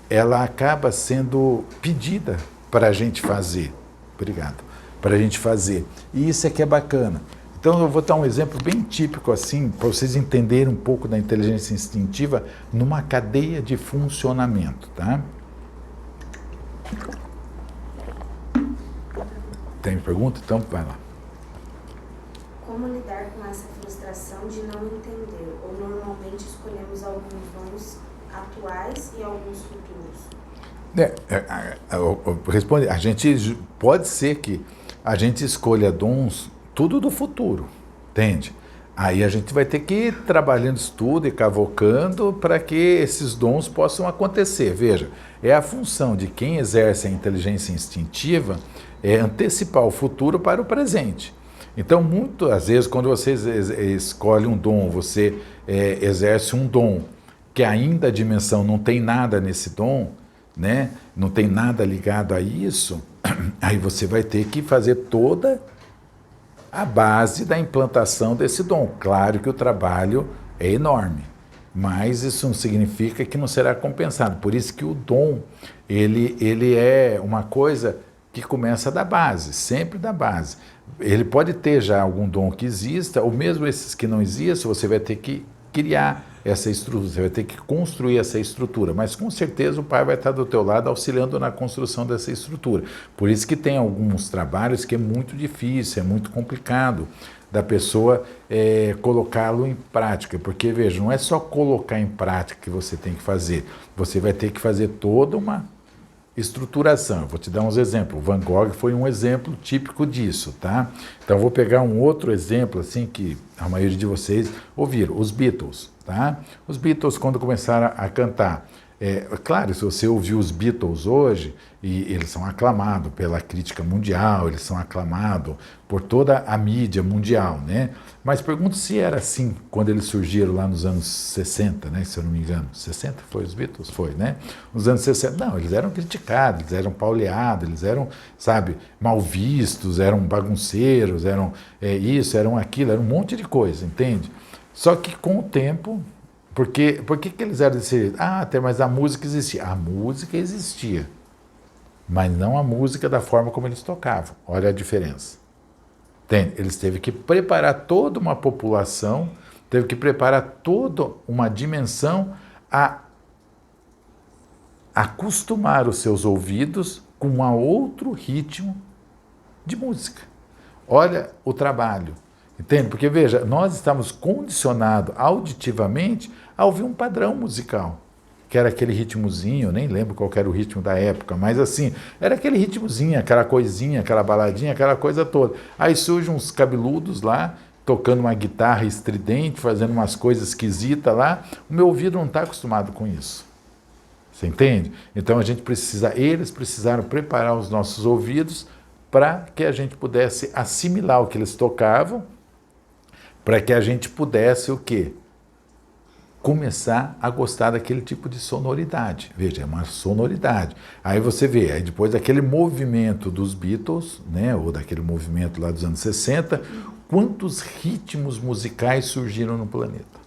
ela acaba sendo pedida para a gente fazer. Obrigado. Para a gente fazer. E isso é que é bacana. Então eu vou dar um exemplo bem típico assim, para vocês entenderem um pouco da inteligência instintiva numa cadeia de funcionamento, tá? Tem pergunta? Então vai lá. Como lidar com essa frustração de não entender? Ou normalmente escolhemos alguns dons atuais e alguns futuros? Responde, a gente pode ser que a gente escolha dons tudo do futuro, entende? Aí a gente vai ter que ir trabalhando isso tudo e cavocando para que esses dons possam acontecer. Veja, é a função de quem exerce a inteligência instintiva antecipar o futuro para o presente. Então, muitas vezes, quando você escolhe um dom, você exerce um dom que ainda a dimensão não tem nada nesse dom, né? Não tem nada ligado a isso, aí você vai ter que fazer toda a base da implantação desse dom. Claro que o trabalho é enorme, mas isso não significa que não será compensado. Por isso que o dom, ele é uma coisa que começa da base, sempre da base. Ele pode ter já algum dom que exista, ou mesmo esses que não existem, você vai ter que criar essa estrutura, você vai ter que construir essa estrutura, mas com certeza o Pai vai estar do teu lado auxiliando na construção dessa estrutura. Por isso que tem alguns trabalhos que é muito difícil, é muito complicado da pessoa colocá-lo em prática, porque veja, não é só colocar em prática que você tem que fazer, você vai ter que fazer toda estruturação. Eu vou te dar uns exemplos. O Van Gogh foi um exemplo típico disso, tá? Então, eu vou pegar um outro exemplo, assim, que a maioria de vocês ouviram, os Beatles, tá? Os Beatles, quando começaram a cantar, claro, se você ouvir os Beatles hoje, e eles são aclamados pela crítica mundial, eles são aclamados por toda a mídia mundial, né? Mas pergunto se era assim quando eles surgiram lá nos anos 60, né? Se eu não me engano. 60 foi os Beatles? Foi, né? Nos anos 60, não, eles eram criticados, eles eram pauleados, eles eram, sabe, mal vistos, eram bagunceiros, eram isso, eram aquilo, era um monte de coisa, entende? Só que com o tempo... Por que eles eram desse jeito? Até mas a música existia. A música existia, mas não a música da forma como eles tocavam. Olha a diferença. Entende? Eles teve que preparar toda uma população, teve que preparar toda uma dimensão a acostumar os seus ouvidos com um outro ritmo de música. Olha o trabalho. Entende? Porque, veja, nós estamos condicionados auditivamente a ouvir um padrão musical, que era aquele ritmozinho, eu nem lembro qual era o ritmo da época, mas assim, era aquele ritmozinho, aquela coisinha, aquela baladinha, aquela coisa toda. Aí surgem uns cabeludos lá, tocando uma guitarra estridente, fazendo umas coisas esquisitas lá, o meu ouvido não está acostumado com isso. Você entende? Então eles precisaram preparar os nossos ouvidos para que a gente pudesse assimilar o que eles tocavam, para que a gente pudesse o quê? Começar a gostar daquele tipo de sonoridade. Veja, é uma sonoridade. Aí você vê, aí depois daquele movimento dos Beatles, né, ou daquele movimento lá dos anos 60, quantos ritmos musicais surgiram no planeta?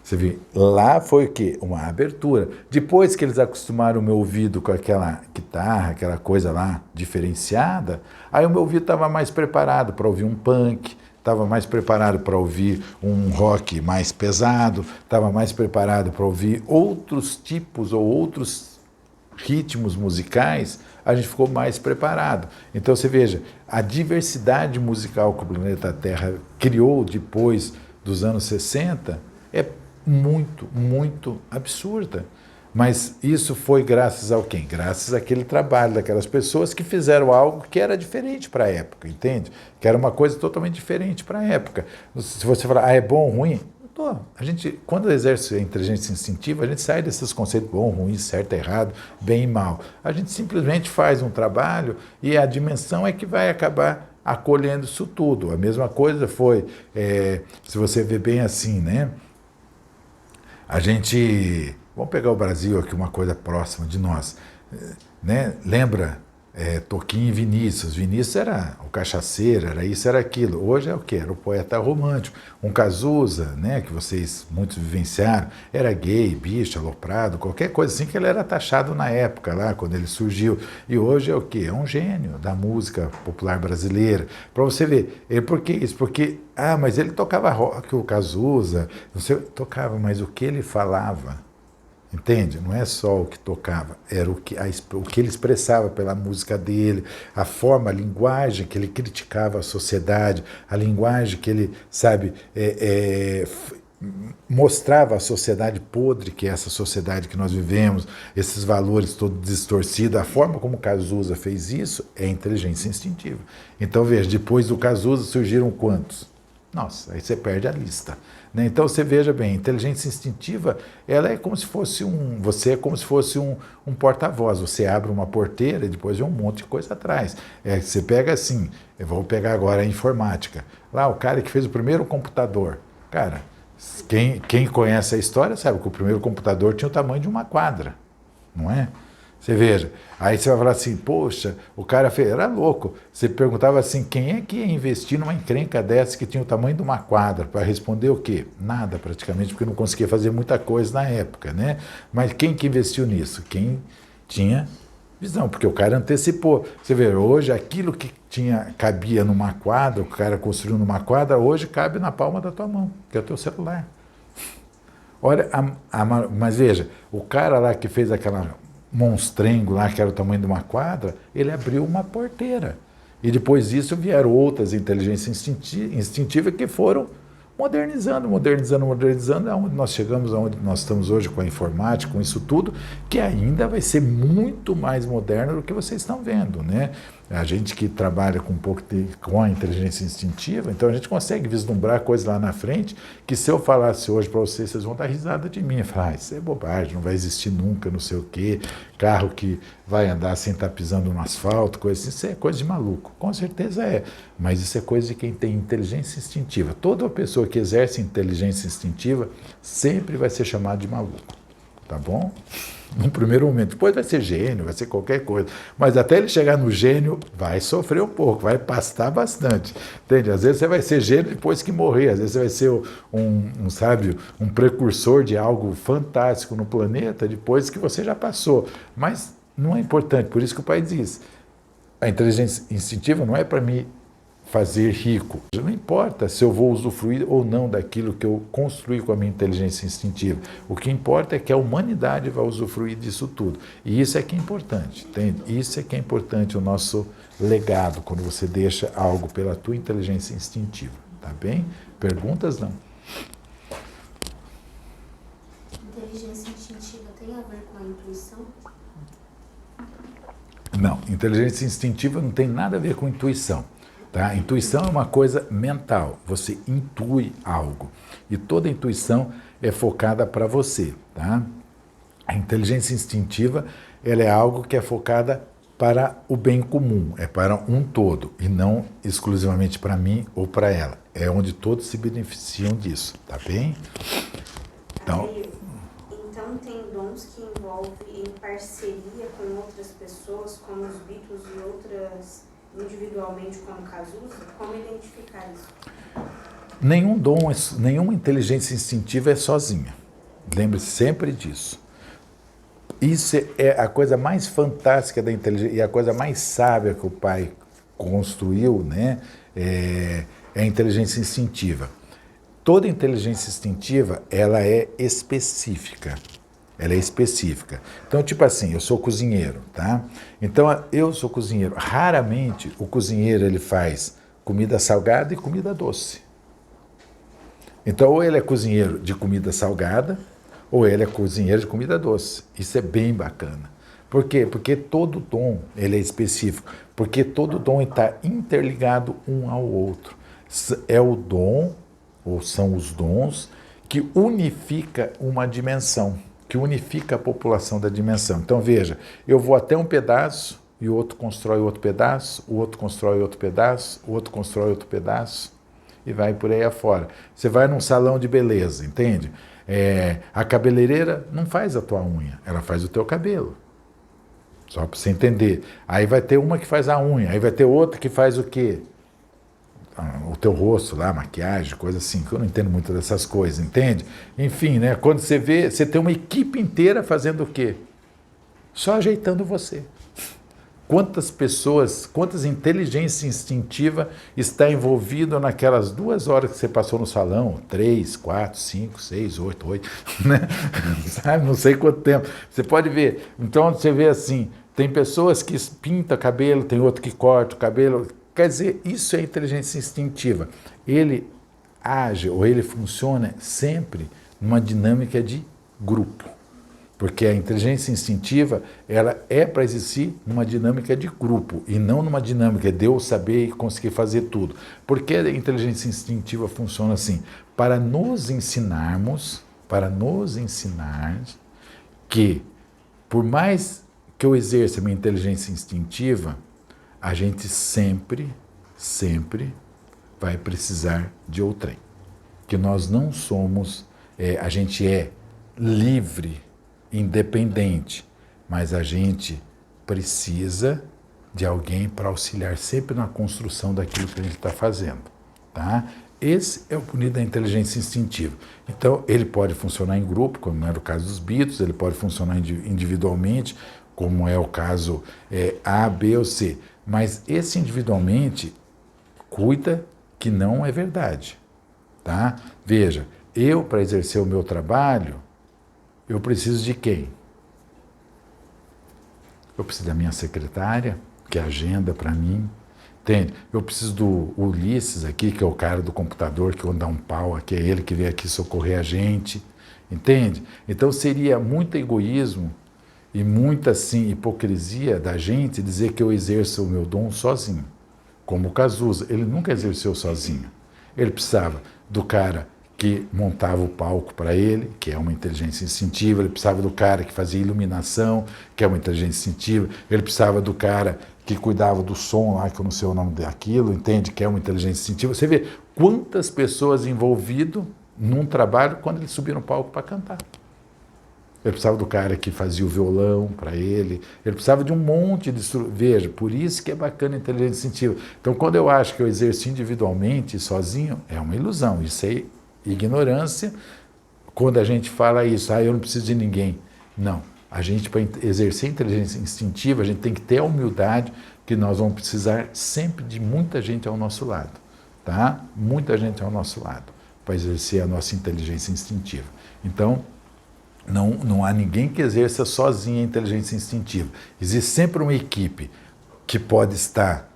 Você vê, lá foi o quê? Uma abertura. Depois que eles acostumaram o meu ouvido com aquela guitarra, aquela coisa lá diferenciada, aí o meu ouvido estava mais preparado para ouvir um punk, estava mais preparado para ouvir um rock mais pesado, estava mais preparado para ouvir outros tipos ou outros ritmos musicais, a gente ficou mais preparado. Então você veja, a diversidade musical que o planeta Terra criou depois dos anos 60 é muito, muito absurda. Mas isso foi graças ao quê? Graças àquele trabalho daquelas pessoas que fizeram algo que era diferente para a época, entende? Que era uma coisa totalmente diferente para a época. Se você falar, é bom ou ruim? A gente, quando exerce a inteligência instintiva, a gente sai desses conceitos bom, ruim, certo, errado, bem e mal. A gente simplesmente faz um trabalho e a dimensão é que vai acabar acolhendo isso tudo. A mesma coisa foi, se você vê bem assim, né? A gente... Vamos pegar o Brasil aqui, uma coisa próxima de nós, né? Lembra Toquinho e Vinícius? Vinícius era o cachaceiro, era isso, era aquilo. Hoje é o quê? Era o poeta romântico. Um Cazuza, né? Que vocês muitos vivenciaram, era gay, bicho, aloprado, qualquer coisa assim que ele era taxado na época, lá quando ele surgiu. E hoje é o quê? É um gênio da música popular brasileira. Para você ver. Por que isso? Porque, mas ele tocava rock, o Cazuza, não sei, tocava, mas o que ele falava... Entende? Não é só o que tocava, era o que ele expressava pela música dele, a forma, a linguagem que ele criticava a sociedade, a linguagem que ele, sabe, mostrava a sociedade podre, que é essa sociedade que nós vivemos, esses valores todos distorcidos. A forma como Cazuza fez isso é inteligência instintiva. Então, veja, depois do Cazuza surgiram quantos? Nossa, aí você perde a lista. Então você veja bem, inteligência instintiva, ela é como se fosse você é como se fosse um porta-voz, você abre uma porteira e depois vem um monte de coisa atrás. Você pega assim, eu vou pegar agora a informática, lá o cara que fez o primeiro computador, cara, quem conhece a história sabe que o primeiro computador tinha o tamanho de uma quadra, não é? Você veja, aí você vai falar assim, poxa, o cara era louco. Você perguntava assim, quem é que ia investir numa encrenca dessa que tinha o tamanho de uma quadra? Para responder o quê? Nada praticamente, porque não conseguia fazer muita coisa na época, né? Mas quem que investiu nisso? Quem tinha visão, porque o cara antecipou. Você vê, hoje aquilo que cabia numa quadra, o cara construiu numa quadra, hoje cabe na palma da tua mão, que é o teu celular. Olha, mas veja, o cara lá que fez aquela monstrengo lá, que era o tamanho de uma quadra, ele abriu uma porteira. E depois disso vieram outras inteligências instintivas que foram modernizando, é onde nós chegamos, aonde nós estamos hoje com a informática, com isso tudo, que ainda vai ser muito mais moderno do que vocês estão vendo, né? A gente que trabalha com com a inteligência instintiva, então a gente consegue vislumbrar coisas lá na frente, que se eu falasse hoje para vocês, vocês vão dar risada de mim, falar, isso é bobagem, não vai existir nunca, não sei o quê, carro que vai andar sem estar pisando no asfalto, coisa assim, isso é coisa de maluco, com certeza é, mas isso é coisa de quem tem inteligência instintiva. Toda pessoa que exerce inteligência instintiva sempre vai ser chamada de maluco, tá bom? No primeiro momento, depois vai ser gênio, vai ser qualquer coisa, mas até ele chegar no gênio, vai sofrer um pouco, vai pastar bastante, entende? Às vezes você vai ser gênio depois que morrer, às vezes você vai ser sabe, um precursor de algo fantástico no planeta depois que você já passou, mas não é importante, por isso que o pai diz, a inteligência instintiva não é para me fazer rico. Não importa se eu vou usufruir ou não daquilo que eu construí com a minha inteligência instintiva. O que importa é que a humanidade vai usufruir disso tudo. E isso é que é importante, entende? Isso é que é importante, o nosso legado, quando você deixa algo pela tua inteligência instintiva. Tá bem? Perguntas não? Inteligência instintiva tem a ver com a intuição? Não, inteligência instintiva não tem nada a ver com intuição. Tá? Intuição é uma coisa mental, você intui algo. E toda intuição é focada para você. Tá? A inteligência instintiva ela é algo que é focada para o bem comum, é para um todo, e não exclusivamente para mim ou para ela. É onde todos se beneficiam disso, tá bem? Então tem dons que envolvem em parceria com outras pessoas, como os Beatles e outras individualmente como Cazuza? Como identificar isso? Nenhuma inteligência instintiva é sozinha. Lembre-se sempre disso. Isso é a coisa mais fantástica da inteligência e a coisa mais sábia que o pai construiu, né? É a inteligência instintiva. Toda inteligência instintiva, ela é específica. Ela é específica. Então, tipo assim, eu sou cozinheiro, tá? Então, eu sou cozinheiro. Raramente o cozinheiro ele faz comida salgada e comida doce. Então, ou ele é cozinheiro de comida salgada, ou ele é cozinheiro de comida doce. Isso é bem bacana. Por quê? Porque todo dom ele é específico. Porque todo dom está interligado um ao outro. É o dom, ou são os dons, que unifica uma dimensão, que unifica a população da dimensão. Então, veja, eu vou até um pedaço e o outro constrói outro pedaço, o outro constrói outro pedaço, o outro constrói outro pedaço e vai por aí afora. Você vai num salão de beleza, entende? A cabeleireira não faz a tua unha, ela faz o teu cabelo. Só para você entender. Aí vai ter uma que faz a unha, aí vai ter outra que faz o quê? O teu rosto lá, maquiagem, coisa assim, que eu não entendo muito dessas coisas, entende? Enfim, né? Quando você vê, você tem uma equipe inteira fazendo o quê? Só ajeitando você. Quantas pessoas, quantas inteligência instintiva está envolvida naquelas 2 horas que você passou no salão? 3, 4, 5, 6, 8, né? Sabe? Não sei quanto tempo. Você pode ver. Então, você vê assim, tem pessoas que pintam cabelo, tem outro que corta o cabelo. Quer dizer, isso é inteligência instintiva. Ele age ou ele funciona sempre numa dinâmica de grupo. Porque a inteligência instintiva, ela é para existir numa dinâmica de grupo e não numa dinâmica de eu saber e conseguir fazer tudo. Porque a inteligência instintiva funciona assim? Para nos ensinar que, por mais que eu exerça a minha inteligência instintiva, a gente sempre vai precisar de outrem. Que nós não somos, a gente é livre, independente, mas a gente precisa de alguém para auxiliar sempre na construção daquilo que a gente está fazendo, tá? Esse é o bonito da inteligência instintiva. Então, ele pode funcionar em grupo, como era o caso dos Beatles, ele pode funcionar individualmente, como é o caso A, B ou C. Mas esse individualmente, cuida que não é verdade, tá? Veja, eu, para exercer o meu trabalho, eu preciso de quem? Eu preciso da minha secretária, que agenda para mim, Entende? Eu preciso do Ulisses aqui, que é o cara do computador, que quando dá um pau aqui, é ele que vem aqui socorrer a gente. Entende? Então seria muito egoísmo e muita, assim, hipocrisia da gente dizer que eu exerço o meu dom sozinho. Como o Cazuza, ele nunca exerceu sozinho. Ele precisava do cara que montava o palco para ele, que é uma inteligência instintiva, ele precisava do cara que fazia iluminação, que é uma inteligência instintiva, ele precisava do cara que cuidava do som lá, que eu não sei o nome daquilo, entende? Que é uma inteligência instintiva. Você vê quantas pessoas envolvidas num trabalho quando ele subia no palco para cantar. Ele precisava do cara que fazia o violão para ele, ele precisava de um monte de... Veja, por isso que é bacana a inteligência instintiva. Então, quando eu acho que eu exerço individualmente, sozinho, é uma ilusão, isso é ignorância. Quando a gente fala isso, eu não preciso de ninguém. Não, a gente, para exercer a inteligência instintiva, a gente tem que ter a humildade que nós vamos precisar sempre de muita gente ao nosso lado, tá? Muita gente ao nosso lado, para exercer a nossa inteligência instintiva. Então, não há ninguém que exerça sozinho a inteligência instintiva. Existe sempre uma equipe que pode estar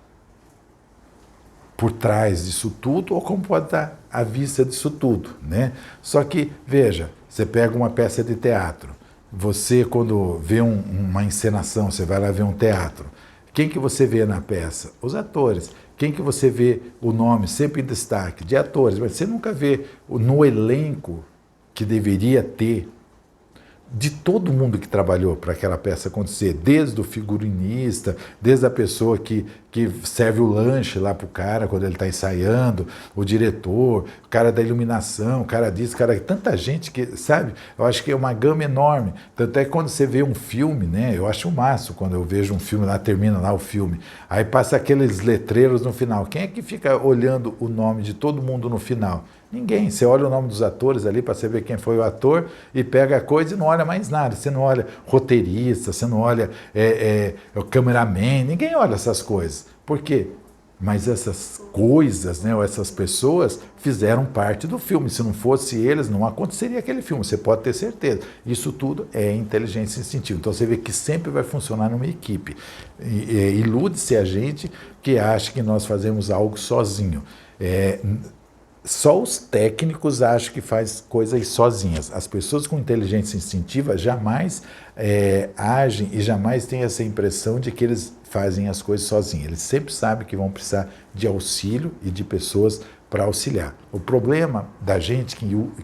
por trás disso tudo ou como pode estar à vista disso tudo, né? Só que, veja, você pega uma peça de teatro, você quando vê uma encenação, você vai lá ver um teatro, quem que você vê na peça? Os atores. Quem que você vê o nome sempre em destaque? De atores, mas você nunca vê no elenco que deveria ter de todo mundo que trabalhou para aquela peça acontecer, desde o figurinista, desde a pessoa que serve o lanche lá para o cara quando ele está ensaiando, o diretor, o cara da iluminação, o cara disso, tanta gente que, sabe, eu acho que é uma gama enorme. Tanto é que quando você vê um filme, né, eu acho o máximo quando eu vejo um filme, lá termina lá o filme, aí passa aqueles letreiros no final. Quem é que fica olhando o nome de todo mundo no final? Ninguém. Você olha o nome dos atores ali para saber quem foi o ator e pega a coisa e não olha mais nada. Você não olha roteirista, você não olha o cameraman, ninguém olha essas coisas. Por quê? Mas essas coisas, né, ou essas pessoas fizeram parte do filme. Se não fosse eles, não aconteceria aquele filme, você pode ter certeza. Isso tudo é inteligência instintiva. Então você vê que sempre vai funcionar numa equipe. Ilude-se a gente que acha que nós fazemos algo sozinho. Só os técnicos acham que faz coisas sozinhas. As pessoas com inteligência instintiva jamais agem e jamais têm essa impressão de que eles fazem as coisas sozinhos. Eles sempre sabem que vão precisar de auxílio e de pessoas para auxiliar. O problema da gente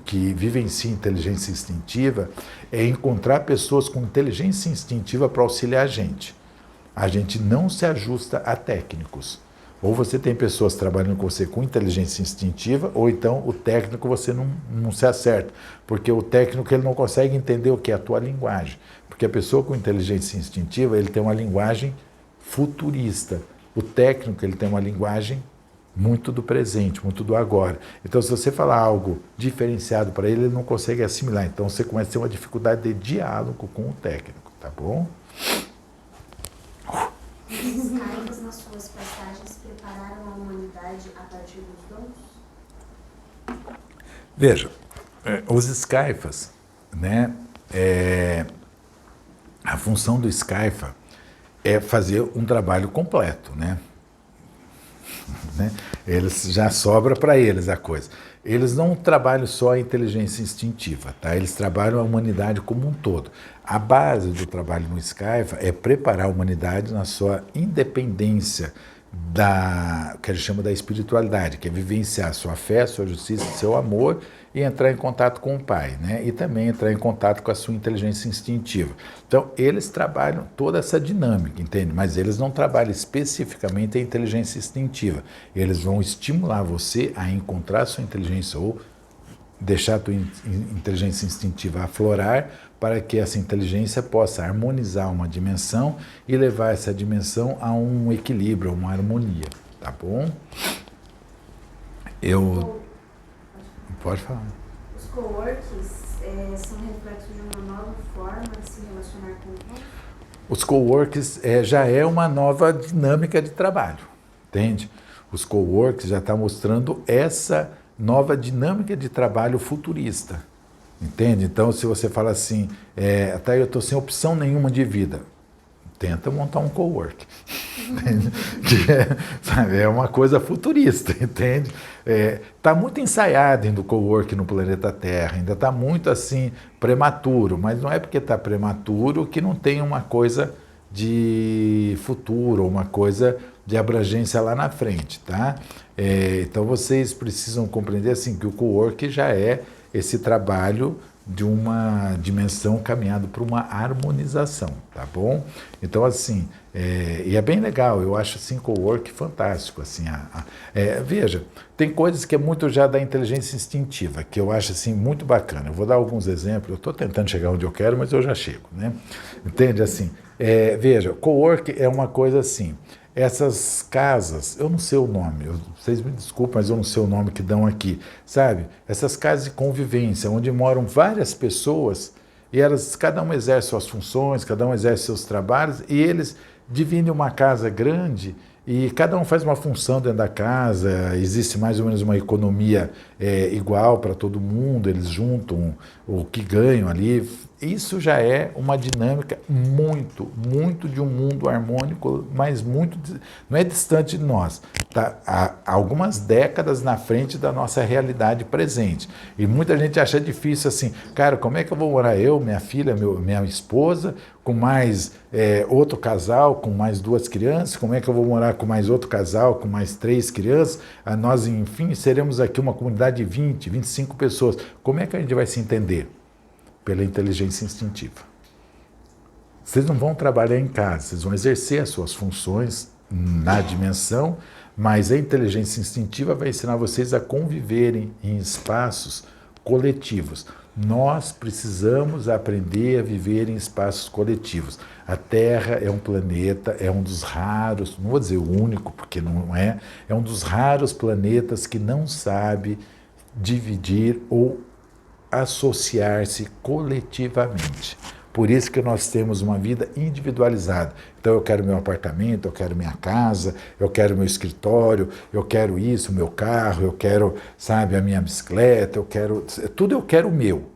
que vivencia inteligência instintiva é encontrar pessoas com inteligência instintiva para auxiliar a gente. A gente não se ajusta a técnicos. Ou você tem pessoas trabalhando com você com inteligência instintiva, ou então o técnico você não se acerta. Porque o técnico ele não consegue entender o que é a tua linguagem. Porque a pessoa com inteligência instintiva, ele tem uma linguagem futurista. O técnico, ele tem uma linguagem muito do presente, muito do agora. Então, se você falar algo diferenciado para ele, ele não consegue assimilar. Então, você começa a ter uma dificuldade de diálogo com o técnico, tá bom? Os Skypes nas suas passagens prepararam a humanidade a partir dos dons? Veja, os Skyfas, né, a função do Skyfa é fazer um trabalho completo, né? Eles já sobra para eles a coisa. Eles não trabalham só a inteligência instintiva, tá? Eles trabalham a humanidade como um todo. A base do trabalho no Skyfa é preparar a humanidade na sua independência que a gente chama da espiritualidade, que é vivenciar sua fé, sua justiça, seu amor e entrar em contato com o Pai, né? E também entrar em contato com a sua inteligência instintiva. Então, eles trabalham toda essa dinâmica, entende? Mas eles não trabalham especificamente a inteligência instintiva. Eles vão estimular você a encontrar a sua inteligência ou deixar a tua inteligência instintiva aflorar para que essa inteligência possa harmonizar uma dimensão e levar essa dimensão a um equilíbrio, a uma harmonia, tá bom? Pode falar. Os coworks são reflexos de uma nova forma de se relacionar com o mundo? Os coworks já é uma nova dinâmica de trabalho, entende? Os coworks já estão mostrando essa nova dinâmica de trabalho futurista, entende? Então, se você fala assim, até eu estou sem opção nenhuma de vida, tenta montar um cowork. Sabe, é uma coisa futurista, entende? Está muito ensaiado ainda o coworking no planeta Terra, ainda está muito assim prematuro, mas não é porque está prematuro que não tem uma coisa de futuro, uma coisa de abrangência lá na frente, tá? Então vocês precisam compreender assim que o coworking já é esse trabalho de uma dimensão caminhando para uma harmonização, tá bom? Então, assim, e é bem legal, eu acho assim cowork fantástico, assim, veja, tem coisas que é muito já da inteligência instintiva, que eu acho assim muito bacana. Eu vou dar alguns exemplos, eu estou tentando chegar onde eu quero, mas eu já chego, né? Entende? Assim, veja, cowork é uma coisa assim, essas casas, eu não sei o nome, vocês me desculpem, mas eu não sei o nome que dão aqui, sabe? Essas casas de convivência, onde moram várias pessoas e elas, cada um exerce suas funções, cada um exerce seus trabalhos e eles dividem uma casa grande e cada um faz uma função dentro da casa, existe mais ou menos uma economia igual para todo mundo, eles juntam o que ganham ali. Isso já é uma dinâmica muito, muito de um mundo harmônico, mas muito, não é distante de nós, tá? Há algumas décadas na frente da nossa realidade presente. E muita gente acha difícil assim, cara, como é que eu vou morar eu, minha filha, minha esposa, com mais outro casal, com mais 2 crianças, como é que eu vou morar com mais outro casal, com mais 3 crianças, nós, enfim, seremos aqui uma comunidade de 20, 25 pessoas. Como é que a gente vai se entender? Pela inteligência instintiva. Vocês não vão trabalhar em casa, vocês vão exercer as suas funções na dimensão, mas a inteligência instintiva vai ensinar vocês a conviverem em espaços coletivos. Nós precisamos aprender a viver em espaços coletivos. A Terra é um planeta, é um dos raros, não vou dizer o único, porque não é um dos raros planetas que não sabe dividir ou associar-se coletivamente. Por isso que nós temos uma vida individualizada. Então eu quero meu apartamento, eu quero minha casa, eu quero meu escritório, eu quero isso, meu carro, eu quero, sabe, a minha bicicleta, tudo eu quero meu.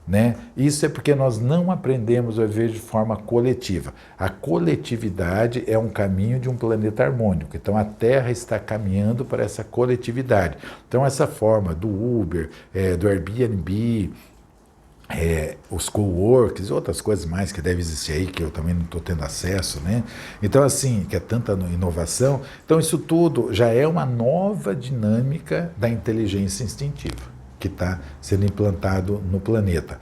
Né? Isso é porque nós não aprendemos a viver de forma coletiva. A coletividade é um caminho de um planeta harmônico. Então a Terra está caminhando para essa coletividade. Então essa forma do Uber, do Airbnb, os coworks, outras coisas mais que devem existir aí, que eu também não estou tendo acesso, né? Então assim, que é tanta inovação. Então isso tudo já é uma nova dinâmica da inteligência instintiva que está sendo implantado no planeta.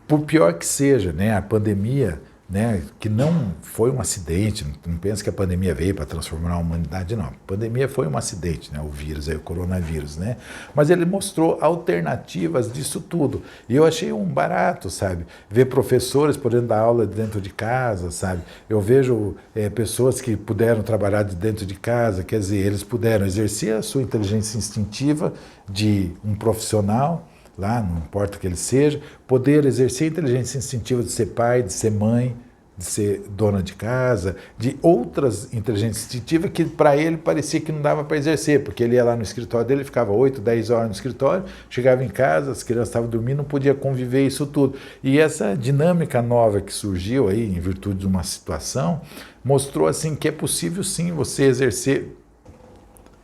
Por pior que seja, né, a pandemia, né, que não foi um acidente, não pensa que a pandemia veio para transformar a humanidade, não. A pandemia foi um acidente, né, o vírus, o coronavírus, né, mas ele mostrou alternativas disso tudo. E eu achei um barato, sabe, ver professores podendo dar aula dentro de casa, sabe, eu vejo pessoas que puderam trabalhar de dentro de casa, quer dizer, eles puderam exercer a sua inteligência instintiva de um profissional, lá, não importa o que ele seja, poder exercer a inteligência instintiva de ser pai, de ser mãe, de ser dona de casa, de outras inteligências instintivas que para ele parecia que não dava para exercer, porque ele ia lá no escritório dele, ficava 8, 10 horas no escritório, chegava em casa, as crianças estavam dormindo, não podia conviver isso tudo. E essa dinâmica nova que surgiu aí, em virtude de uma situação, mostrou assim que é possível sim você exercer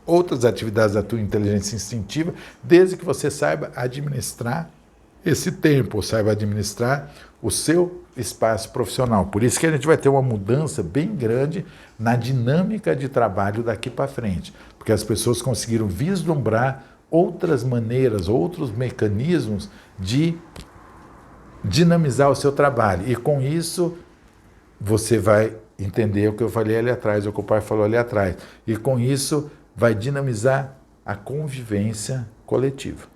outras atividades da tua inteligência instintiva, desde que você saiba administrar esse tempo, ou saiba administrar o seu espaço profissional. Por isso que a gente vai ter uma mudança bem grande na dinâmica de trabalho daqui para frente, porque as pessoas conseguiram vislumbrar outras maneiras, outros mecanismos de dinamizar o seu trabalho. E com isso, você vai entender o que eu falei ali atrás, o que o pai falou ali atrás. E com isso, vai dinamizar a convivência coletiva,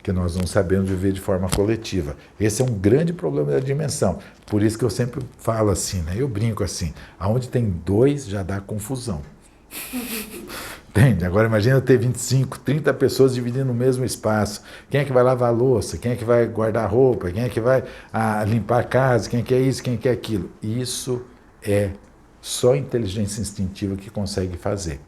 que nós não sabemos viver de forma coletiva. Esse é um grande problema da dimensão. Por isso que eu sempre falo assim, né? Eu brinco assim, aonde tem 2 já dá confusão. Entende? Agora imagina ter 25, 30 pessoas dividindo o mesmo espaço. Quem é que vai lavar a louça? Quem é que vai guardar roupa? Quem é que vai limpar a casa? Quem é que é isso? Quem é que é aquilo? Isso é só inteligência instintiva que consegue fazer.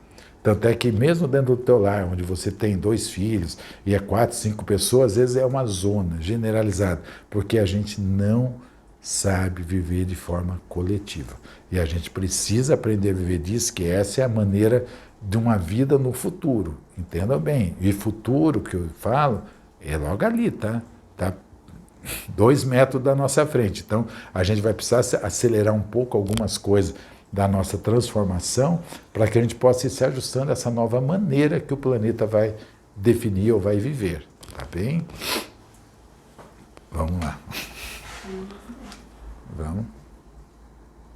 Tanto é que mesmo dentro do teu lar, onde você tem 2 filhos e 4, 5 pessoas, às vezes é uma zona generalizada, porque a gente não sabe viver de forma coletiva. E a gente precisa aprender a viver disso, que essa é a maneira de uma vida no futuro. Entenda bem. E futuro que eu falo é logo ali, tá? Tá 2 metros da nossa frente. Então, a gente vai precisar acelerar um pouco algumas coisas da nossa transformação para que a gente possa ir se ajustando a essa nova maneira que o planeta vai definir ou vai viver. Tá bem? Vamos lá. Vamos.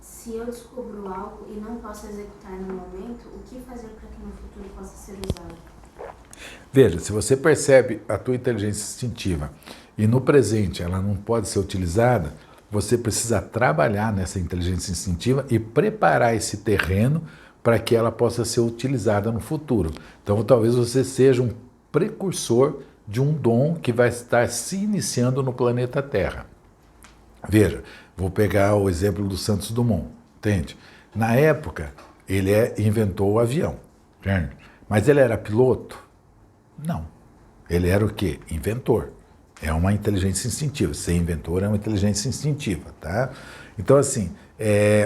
Se eu descubro algo e não posso executar no momento, o que fazer para que no futuro possa ser usado? Veja, se você percebe a tua inteligência instintiva e no presente ela não pode ser utilizada, você precisa trabalhar nessa inteligência instintiva e preparar esse terreno para que ela possa ser utilizada no futuro. Então, talvez você seja um precursor de um dom que vai estar se iniciando no planeta Terra. Veja, vou pegar o exemplo do Santos Dumont, entende? Na época, ele inventou o avião, entende? Mas ele era piloto? Não. Ele era o quê? Inventor. É uma inteligência instintiva. Ser inventor é uma inteligência instintiva, tá? Então, assim,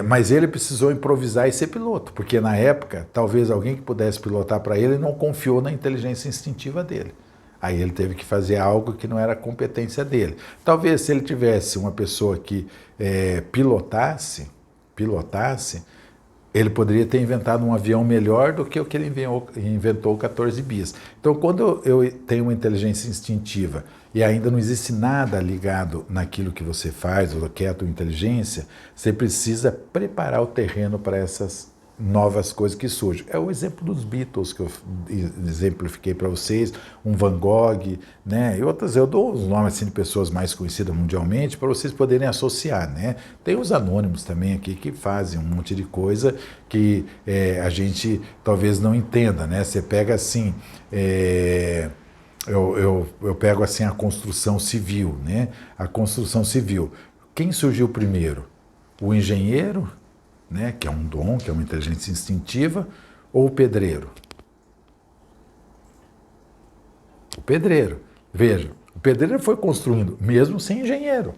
mas ele precisou improvisar e ser piloto, porque na época, talvez alguém que pudesse pilotar para ele não confiou na inteligência instintiva dele. Aí ele teve que fazer algo que não era competência dele. Talvez se ele tivesse uma pessoa que pilotasse, ele poderia ter inventado um avião melhor do que o que ele inventou o 14 bis. Então, quando eu tenho uma inteligência instintiva e ainda não existe nada ligado naquilo que você faz, ou que é a tua inteligência, você precisa preparar o terreno para essas novas coisas que surgem. É o exemplo dos Beatles que eu exemplifiquei para vocês, um Van Gogh, né? E outras, eu dou os nomes assim, de pessoas mais conhecidas mundialmente para vocês poderem associar, né? Tem os anônimos também aqui que fazem um monte de coisa que a gente talvez não entenda, né? Você pega assim, eu pego assim a construção civil, né? A construção civil. Quem surgiu primeiro? O engenheiro, né, que é um dom, que é uma inteligência instintiva, ou o pedreiro? O pedreiro. Veja, o pedreiro foi construindo, mesmo sem engenheiro.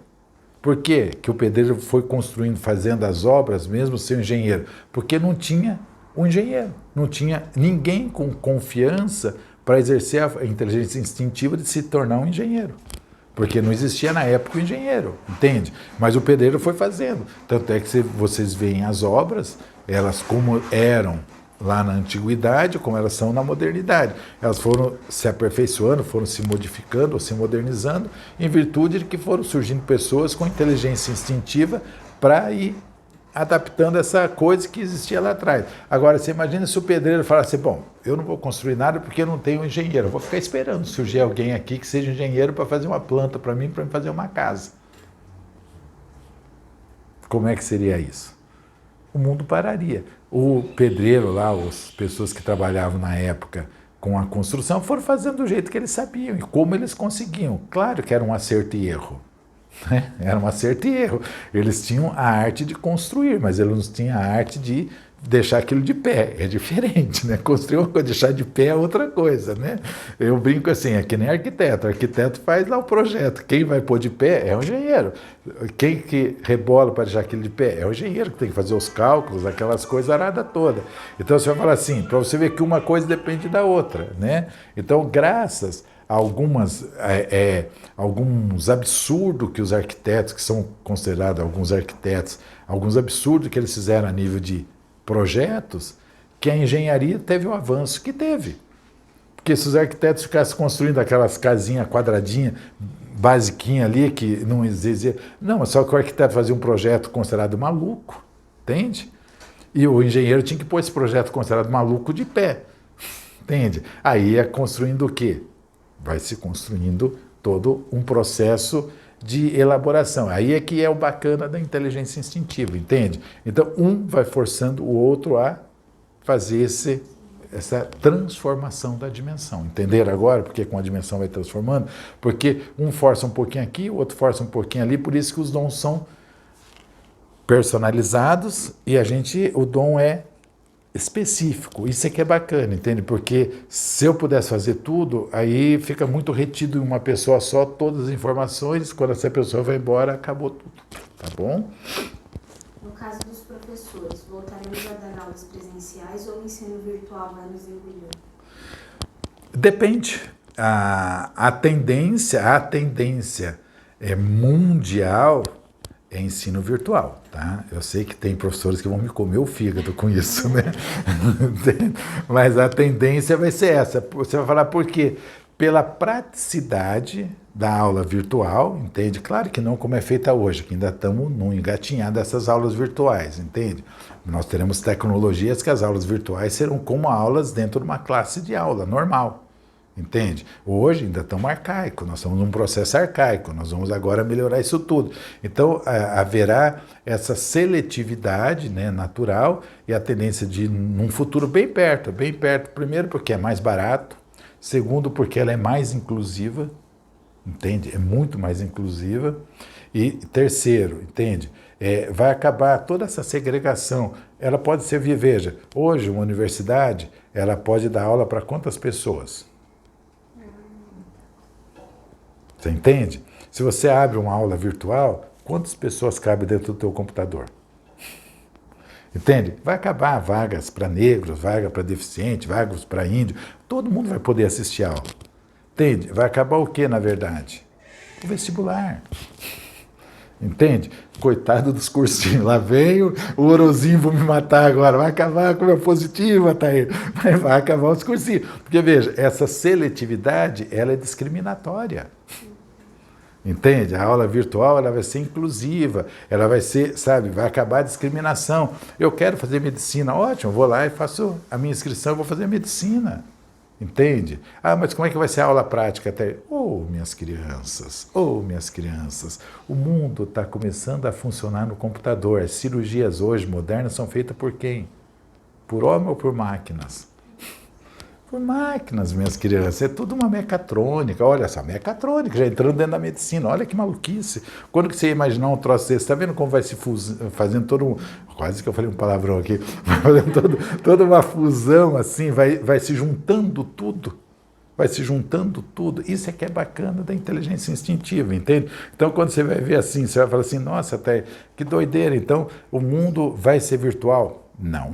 Por quê que o pedreiro foi construindo, fazendo as obras, mesmo sem engenheiro? Porque não tinha um engenheiro, não tinha ninguém com confiança para exercer a inteligência instintiva de se tornar um engenheiro. Porque não existia na época o engenheiro, entende? Mas o pedreiro foi fazendo. Tanto é que vocês veem as obras, elas como eram lá na antiguidade, como elas são na modernidade. Elas foram se aperfeiçoando, foram se modificando ou se modernizando, em virtude de que foram surgindo pessoas com inteligência instintiva para ir adaptando essa coisa que existia lá atrás. Agora, você imagina se o pedreiro falasse, bom, eu não vou construir nada porque eu não tenho engenheiro, eu vou ficar esperando surgir alguém aqui que seja engenheiro para fazer uma planta para mim fazer uma casa. Como é que seria isso? O mundo pararia. O pedreiro lá, as pessoas que trabalhavam na época com a construção, foram fazendo do jeito que eles sabiam e como eles conseguiam. Claro que era um acerto e erro. Era um acerto e erro. Eles tinham a arte de construir, mas eles não tinham a arte de deixar aquilo de pé. É diferente, né? Construir uma coisa, deixar de pé é outra coisa, né? Eu brinco assim, é que nem arquiteto. O arquiteto faz lá o projeto. Quem vai pôr de pé é o engenheiro. Quem que rebola para deixar aquilo de pé é o engenheiro, que tem que fazer os cálculos, aquelas coisas arada toda. Então você vai falar assim, para você ver que uma coisa depende da outra, né? Então, graças alguns absurdos que os arquitetos, que são considerados alguns arquitetos, alguns absurdos que eles fizeram a nível de projetos, que a engenharia teve o avanço que teve. Porque se os arquitetos ficassem construindo aquelas casinhas quadradinhas, basiquinha ali, que não existia... Não, mas só que o arquiteto fazia um projeto considerado maluco, entende? E o engenheiro tinha que pôr esse projeto considerado maluco de pé, entende? Aí é construindo o quê? Vai se construindo todo um processo de elaboração. Aí é que é o bacana da inteligência instintiva, entende? Então, um vai forçando o outro a fazer essa transformação da dimensão. Entenderam agora porque com a dimensão vai transformando? Porque um força um pouquinho aqui, o outro força um pouquinho ali, por isso que os dons são personalizados e o dom é específico. Isso é que é bacana, entende? Porque se eu pudesse fazer tudo, aí fica muito retido em uma pessoa só, todas as informações, quando essa pessoa vai embora, acabou tudo. tá bom? No caso dos professores, voltaremos a dar aulas presenciais ou o ensino virtual vai nos engolir? Depende. A tendência mundial é ensino virtual, tá? Eu sei que tem professores que vão me comer o fígado com isso, né? Mas a tendência vai ser essa. Você vai falar por quê? Pela praticidade da aula virtual, entende? Claro que não como é feita hoje, que ainda estamos no engatinhar dessas aulas virtuais, entende? Nós teremos tecnologias que as aulas virtuais serão como aulas dentro de uma classe de aula normal, entende? Hoje ainda estamos arcaicos, nós estamos num processo arcaico, nós vamos agora melhorar isso tudo. Então, haverá essa seletividade, né, natural e a tendência de, num futuro bem perto, primeiro porque é mais barato, segundo porque ela é mais inclusiva, entende? É muito mais inclusiva. E terceiro, entende? Vai acabar toda essa segregação. Ela pode ser, veja, hoje uma universidade, ela pode dar aula para quantas pessoas? Você entende? Se você abre uma aula virtual, quantas pessoas cabem dentro do teu computador? Entende? Vai acabar vagas para negros, vagas para deficientes, vagas para índios. Todo mundo vai poder assistir a aula. Entende? Vai acabar o que, na verdade? O vestibular. Entende? Coitado dos cursinhos. Lá vem o Orozinho, vou me matar agora. Vai acabar com o meu positivo, Atair. Vai acabar os cursinhos. Porque, veja, essa seletividade, ela é discriminatória. Entende? A aula virtual, ela vai ser inclusiva, ela vai ser, sabe, vai acabar a discriminação. Eu quero fazer medicina, ótimo, vou lá e faço a minha inscrição, vou fazer medicina. Entende? Ah, mas como é que vai ser a aula prática até? Minhas crianças, o mundo está começando a funcionar no computador. As cirurgias hoje modernas são feitas por quem? Por homem ou por máquinas? Por máquinas, minhas crianças, é tudo uma mecatrônica, olha só, mecatrônica, já entrando dentro da medicina, olha que maluquice. Quando que você ia imaginar um troço desse? Está vendo como vai se fazendo todo quase que eu falei um palavrão aqui, fazendo toda uma fusão assim, vai se juntando tudo, isso é que é bacana da inteligência instintiva, entende? Então quando você vai ver assim, você vai falar assim, nossa, até que doideira, então o mundo vai ser virtual? Não.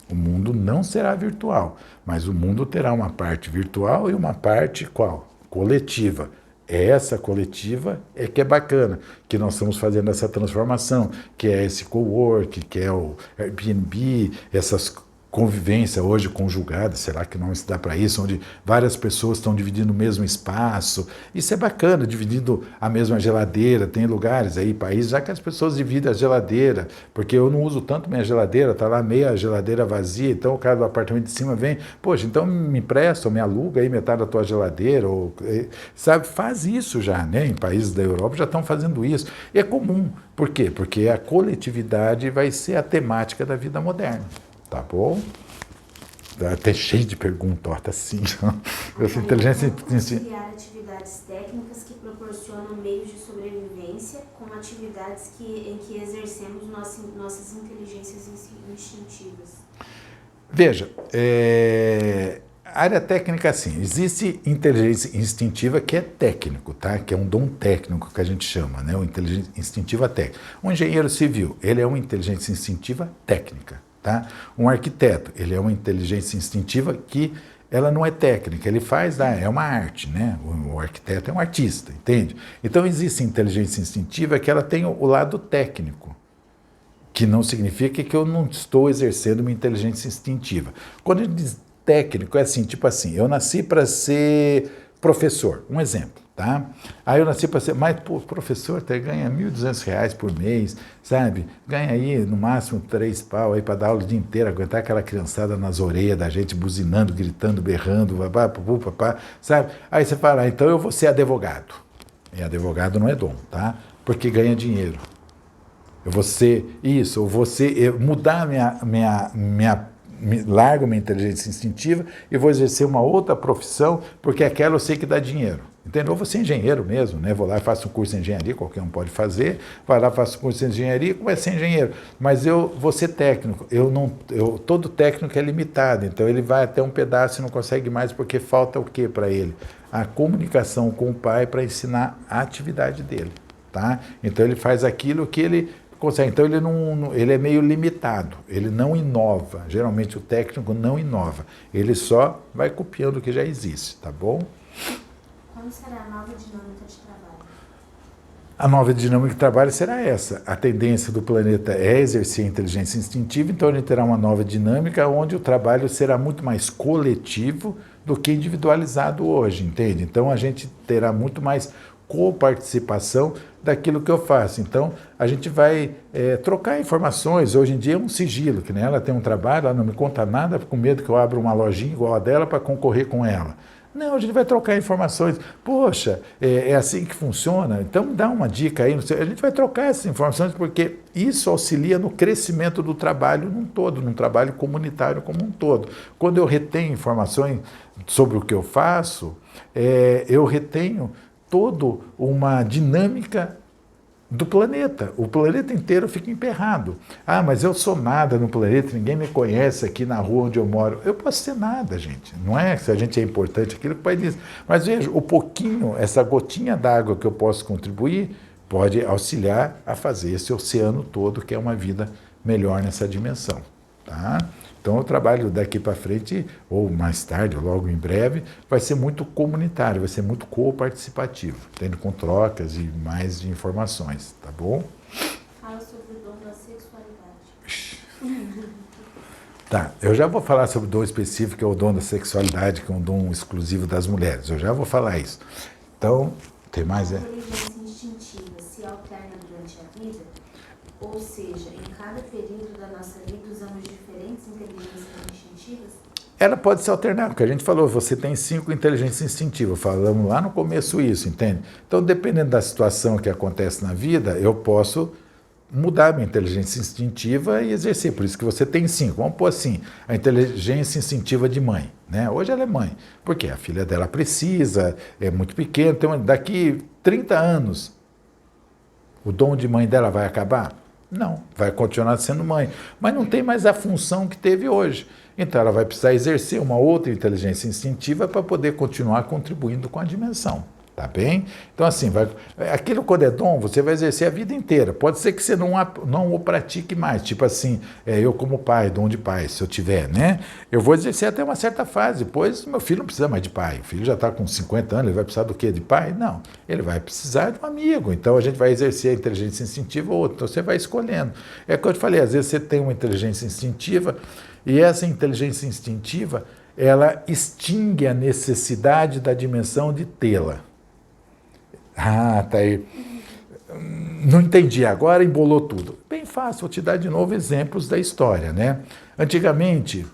O mundo não será virtual, mas o mundo terá uma parte virtual e uma parte qual? Coletiva. Essa coletiva é que é bacana, que nós estamos fazendo essa transformação, que é esse cowork, que é o Airbnb, essas convivência hoje conjugada, será que não se dá para isso, onde várias pessoas estão dividindo o mesmo espaço, isso é bacana, dividindo a mesma geladeira, tem lugares aí, países, já que as pessoas dividem a geladeira, porque eu não uso tanto minha geladeira, está lá meia geladeira vazia, então o cara do apartamento de cima vem, poxa, então me empresta ou me aluga aí metade da tua geladeira, ou, sabe, faz isso já, né, em países da Europa já estão fazendo isso, e é comum, por quê? Porque a coletividade vai ser a temática da vida moderna. Tá bom? Tá até cheio de perguntas, tá assim. Essa inteligência criar atividades técnicas que proporcionam meios de sobrevivência com atividades em que exercemos nossas inteligências instintivas. Veja, a área técnica, assim, existe inteligência instintiva que é técnico, tá? Que é um dom técnico que a gente chama, né? O inteligência instintiva técnica. Um engenheiro civil, ele é uma inteligência instintiva técnica. Tá? Um arquiteto, ele é uma inteligência instintiva que ela não é técnica, ele faz, é uma arte, né? O arquiteto é um artista, entende? Então existe inteligência instintiva que ela tem o lado técnico, que não significa que eu não estou exercendo uma inteligência instintiva. Quando a gente diz técnico, é assim, tipo assim, eu nasci para ser professor, um exemplo. Tá? Aí eu nasci para ser, mas pô, professor ganha R$1.200 por mês, sabe? Ganha aí no máximo 3 pau aí para dar aula o dia inteiro, aguentar aquela criançada nas orelhas da gente, buzinando, gritando, berrando, papá, sabe? Aí você fala, então eu vou ser advogado. E advogado não é dom, tá? Porque ganha dinheiro. Eu vou ser isso, mudar largo minha inteligência instintiva e vou exercer uma outra profissão, porque aquela eu sei que dá dinheiro. Entendeu? Eu vou ser engenheiro mesmo, né? Vou lá e faço um curso de engenharia, qualquer um pode fazer, vai lá, faço um curso de engenharia, vai ser engenheiro. Mas eu vou ser técnico. Todo técnico é limitado, então ele vai até um pedaço e não consegue mais, porque falta o que para ele? A comunicação com o pai para ensinar a atividade dele. tá? Então ele faz aquilo que ele consegue. Então ele é meio limitado, ele não inova. Geralmente o técnico não inova, ele só vai copiando o que já existe, tá bom? Como será a nova dinâmica de trabalho? A nova dinâmica de trabalho será essa. A tendência do planeta é exercer a inteligência instintiva, então ele terá uma nova dinâmica onde o trabalho será muito mais coletivo do que individualizado hoje, entende? Então a gente terá muito mais coparticipação daquilo que eu faço. Então a gente vai trocar informações. Hoje em dia é um sigilo, que nem ela tem um trabalho, ela não me conta nada, com medo que eu abra uma lojinha igual a dela para concorrer com ela. Não, a gente vai trocar informações. Poxa, é assim que funciona? Então dá uma dica aí. A gente vai trocar essas informações porque isso auxilia no crescimento do trabalho num todo, num trabalho comunitário como um todo. Quando eu retenho informações sobre o que eu faço, eu retenho toda uma dinâmica do planeta. O planeta inteiro fica emperrado. Ah, mas eu sou nada no planeta, ninguém me conhece aqui na rua onde eu moro. Eu posso ser nada, gente. Não é se a gente é importante aquilo que o pai diz. Mas veja, o pouquinho, essa gotinha d'água que eu posso contribuir, pode auxiliar a fazer esse oceano todo, que é uma vida melhor nessa dimensão. Tá? Então o trabalho daqui para frente, ou mais tarde, ou logo em breve, vai ser muito comunitário, vai ser muito coparticipativo, tendo com trocas e mais de informações, tá bom? Fala sobre o dom da sexualidade. Tá, eu já vou falar sobre o dom específico, que é o dom da sexualidade, que é um dom exclusivo das mulheres. Eu já vou falar isso. Então, tem mais? A inteligência instintiva se alterna durante a vida? Ou seja, em cada período da nossa vida usamos diferentes inteligências instintivas? Ela pode se alternar, porque a gente falou, você tem 5 inteligências instintivas, falamos lá no começo isso, entende? Então, dependendo da situação que acontece na vida, eu posso mudar minha inteligência instintiva e exercer, por isso que você tem 5. Vamos pôr assim, a inteligência instintiva de mãe, né? Hoje ela é mãe, porque a filha dela precisa, é muito pequena, então daqui 30 anos, o dom de mãe dela vai acabar? Não, vai continuar sendo mãe, mas não tem mais a função que teve hoje. Então ela vai precisar exercer uma outra inteligência instintiva para poder continuar contribuindo com a dimensão, tá bem? Então assim, aquilo quando é dom, você vai exercer a vida inteira. Pode ser que você não o pratique mais, tipo assim, eu como pai, dom de pai, se eu tiver, né? Eu vou exercer até uma certa fase, depois meu filho não precisa mais de pai. O filho já está com 50 anos, ele vai precisar do quê? De pai? Não, ele vai precisar de um amigo. Então a gente vai exercer a inteligência instintiva ou outra. Então você vai escolhendo. É o que eu te falei, às vezes você tem uma inteligência instintiva e essa inteligência instintiva, ela extingue a necessidade da dimensão de tê-la. Ah, tá aí. Não entendi, agora embolou tudo. Bem fácil, vou te dar de novo exemplos da história, né? Antigamente,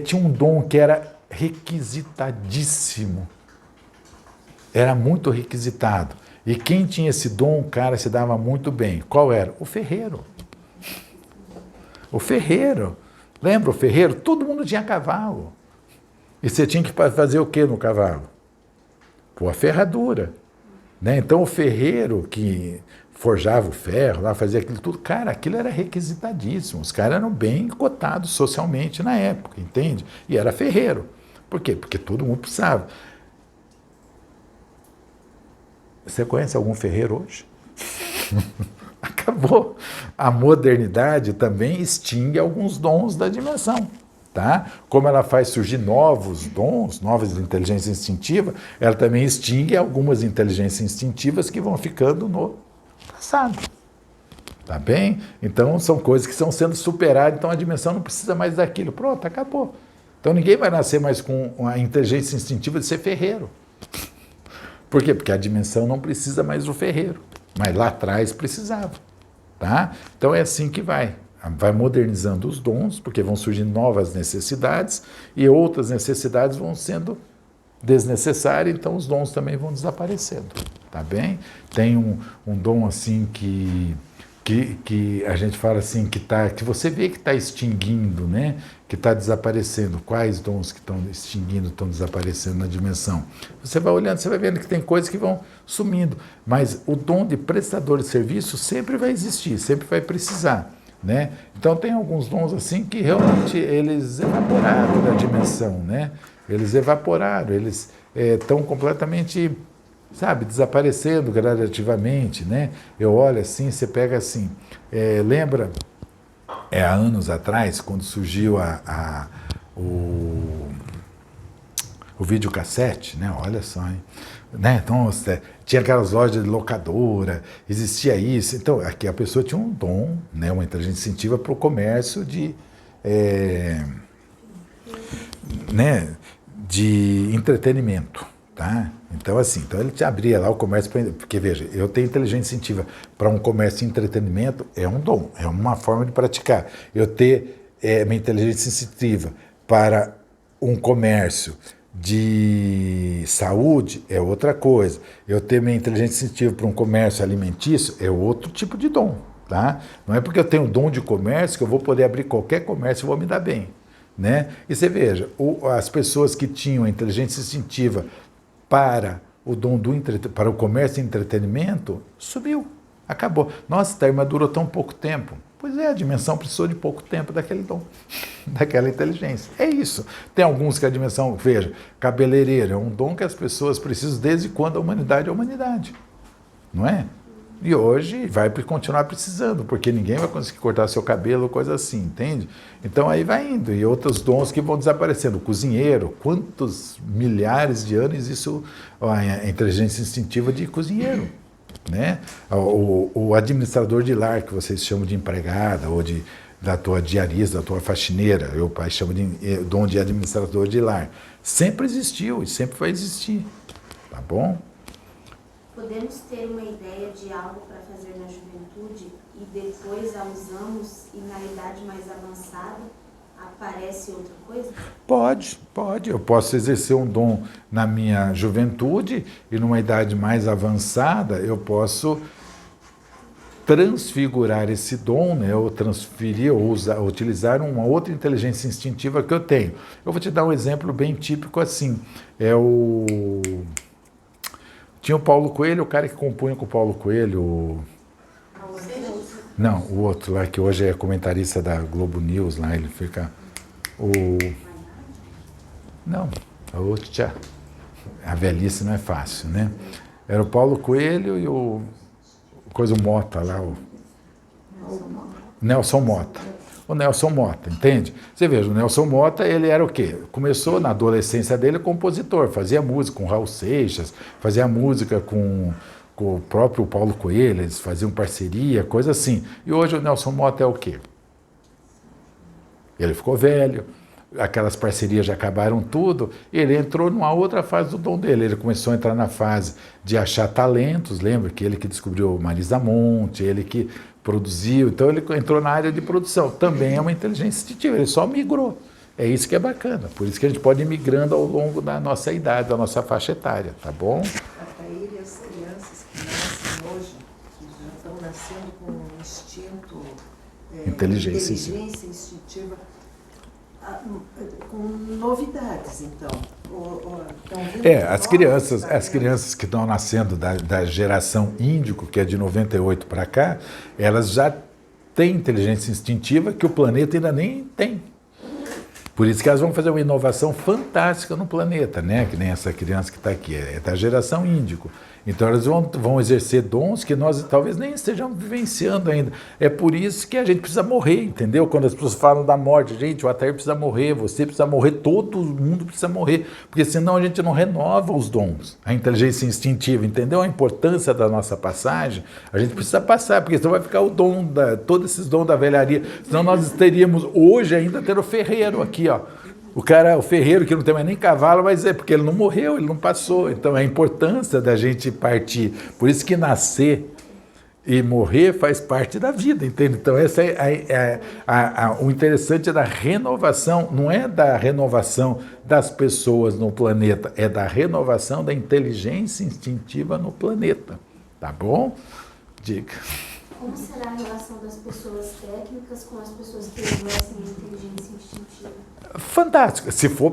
tinha um dom que era requisitadíssimo. Era muito requisitado. E quem tinha esse dom, o cara se dava muito bem. Qual era? O ferreiro. O ferreiro. Lembra o ferreiro? Todo mundo tinha cavalo. E você tinha que fazer o que no cavalo? Pôr a ferradura. Né? Então o ferreiro que forjava o ferro, lá fazia aquilo tudo, cara, aquilo era requisitadíssimo. Os caras eram bem cotados socialmente na época, entende? E era ferreiro. Por quê? Porque todo mundo precisava. Você conhece algum ferreiro hoje? Acabou. A modernidade também extingue alguns dons da dimensão. Tá? Como ela faz surgir novos dons, novas inteligências instintivas, ela também extingue algumas inteligências instintivas que vão ficando no passado. Tá bem? Então são coisas que estão sendo superadas, então a dimensão não precisa mais daquilo. Pronto, acabou. Então ninguém vai nascer mais com a inteligência instintiva de ser ferreiro. Por quê? Porque a dimensão não precisa mais do ferreiro, mas lá atrás precisava. Tá? Então é assim que vai modernizando os dons, porque vão surgindo novas necessidades e outras necessidades vão sendo desnecessárias, então os dons também vão desaparecendo, tá bem? Tem um dom assim que a gente fala assim, que você vê que está extinguindo, né? Que está desaparecendo. Quais dons que estão extinguindo, estão desaparecendo na dimensão? Você vai olhando, você vai vendo que tem coisas que vão sumindo, mas o dom de prestador de serviço sempre vai existir, sempre vai precisar. Né? Então tem alguns dons assim que realmente eles evaporaram da dimensão, né? Eles evaporaram, eles estão completamente sabe, desaparecendo gradativamente, né? Eu olho assim, você pega assim, lembra, há anos atrás, quando surgiu o videocassete, né? Olha só, hein? Né? Então, tinha aquelas lojas de locadora, existia isso. Então, aqui a pessoa tinha um dom, né? Uma inteligência instintiva para o comércio né? De entretenimento. Tá? Então, assim, ele te abria lá o comércio, porque veja, eu tenho inteligência instintiva para um comércio de entretenimento, é um dom, é uma forma de praticar. Eu ter minha inteligência instintiva para um comércio de saúde é outra coisa. Eu ter minha inteligência instintiva para um comércio alimentício é outro tipo de dom. Tá? Não é porque eu tenho dom de comércio que eu vou poder abrir qualquer comércio e vou me dar bem. Né? E você veja, as pessoas que tinham a inteligência instintiva para o dom para o comércio e entretenimento, subiu, acabou. Nossa, a irmã durou tão pouco tempo. Pois é, a dimensão precisou de pouco tempo daquele dom, daquela inteligência. É isso. Tem alguns que a dimensão, veja, cabeleireiro é um dom que as pessoas precisam desde quando a humanidade é a humanidade, não é? E hoje vai continuar precisando, porque ninguém vai conseguir cortar seu cabelo, coisa assim, entende? Então aí vai indo, e outros dons que vão desaparecendo. O cozinheiro, quantos milhares de anos isso, a inteligência instintiva de cozinheiro, né? O administrador de lar, que vocês chamam de empregada, ou da tua diarista, da tua faxineira, eu pai chamo de dom de administrador de lar. Sempre existiu e sempre vai existir, tá bom? Podemos ter uma ideia de algo para fazer na juventude e depois, aos anos e na idade mais avançada, aparece outra coisa? Pode. Eu posso exercer um dom na minha juventude e numa idade mais avançada eu posso transfigurar esse dom, né, ou transferir, ou utilizar uma outra inteligência instintiva que eu tenho. Eu vou te dar um exemplo bem típico assim. Tinha o Paulo Coelho, o cara que compunha com o Paulo Coelho. Não, o outro lá, que hoje é comentarista da Globo News, lá, ele fica. Não, o outro já. A velhice não é fácil, né? Era o Paulo Coelho e o Mota lá, o Nelson Mota. O Nelson Mota, entende? Você veja, o Nelson Mota, ele era o quê? Começou na adolescência dele compositor, fazia música com Raul Seixas, fazia música com o próprio Paulo Coelho, eles faziam parceria, coisa assim. E hoje o Nelson Mota é o quê? Ele ficou velho, aquelas parcerias já acabaram tudo, ele entrou numa outra fase do dom dele. Ele começou a entrar na fase de achar talentos, lembra que ele que descobriu Marisa Monte, ele que produziu, então ele entrou na área de produção. Também é uma inteligência instintiva, ele só migrou. É isso que é bacana, por isso que a gente pode ir migrando ao longo da nossa idade, da nossa faixa etária, tá bom? Ataíra, e as crianças que nascem hoje, que já estão nascendo com um instinto, inteligência instintiva, com novidades, então. As crianças que estão nascendo da geração índico, que é de 98 para cá, elas já têm inteligência instintiva que o planeta ainda nem tem. Por isso que elas vão fazer uma inovação fantástica no planeta, né? Que nem essa criança que está aqui, é da geração índico. Então elas vão exercer dons que nós talvez nem estejamos vivenciando ainda. É por isso que a gente precisa morrer, entendeu? Quando as pessoas falam da morte, gente, o Atair precisa morrer, você precisa morrer, todo mundo precisa morrer, porque senão a gente não renova os dons, a inteligência instintiva, entendeu? A importância da nossa passagem, a gente precisa passar, porque senão vai ficar o dom, todos esses dons da velharia, senão nós teríamos hoje ainda ter o ferreiro aqui, ó. O ferreiro que não tem mais nem cavalo, mas é porque ele não morreu, ele não passou. Então a importância da gente partir. Por isso que nascer e morrer faz parte da vida, entende? Então essa o interessante é da renovação, não é da renovação das pessoas no planeta, é da renovação da inteligência instintiva no planeta. Tá bom? Diga. Como será a relação das pessoas técnicas com as pessoas que exercem a inteligência instintiva? Fantástico. Se for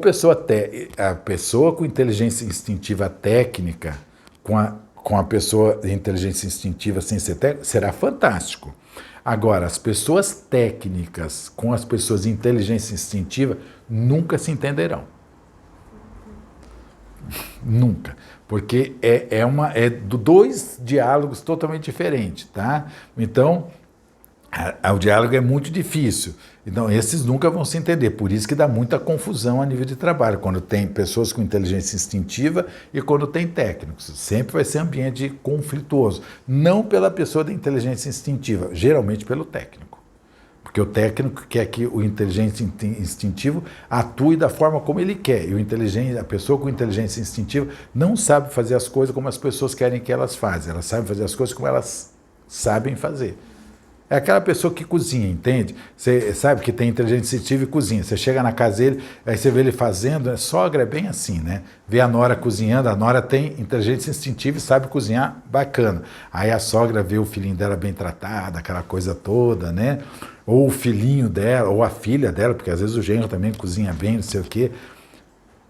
a pessoa com inteligência instintiva técnica, com a pessoa de inteligência instintiva sem ser técnica, será fantástico. Agora, as pessoas técnicas com as pessoas de inteligência instintiva nunca se entenderão. Nunca. Porque é dois diálogos totalmente diferentes, tá? Então, o diálogo é muito difícil. Então, esses nunca vão se entender. Por isso que dá muita confusão a nível de trabalho, quando tem pessoas com inteligência instintiva e quando tem técnicos. Sempre vai ser ambiente conflituoso. Não pela pessoa da inteligência instintiva, geralmente pelo técnico. Porque o técnico quer que o inteligente instintivo atue da forma como ele quer. E a pessoa com inteligência instintiva não sabe fazer as coisas como as pessoas querem que elas façam. Elas sabem fazer as coisas como elas sabem fazer. É aquela pessoa que cozinha, entende? Você sabe que tem inteligência instintiva e cozinha. Você chega na casa dele, aí você vê ele fazendo, a sogra é bem assim, né? Vê a nora cozinhando, a nora tem inteligência instintiva e sabe cozinhar, bacana. Aí a sogra vê o filhinho dela bem tratado, aquela coisa toda, né? Ou o filhinho dela, ou a filha dela, porque às vezes o genro também cozinha bem, não sei o quê.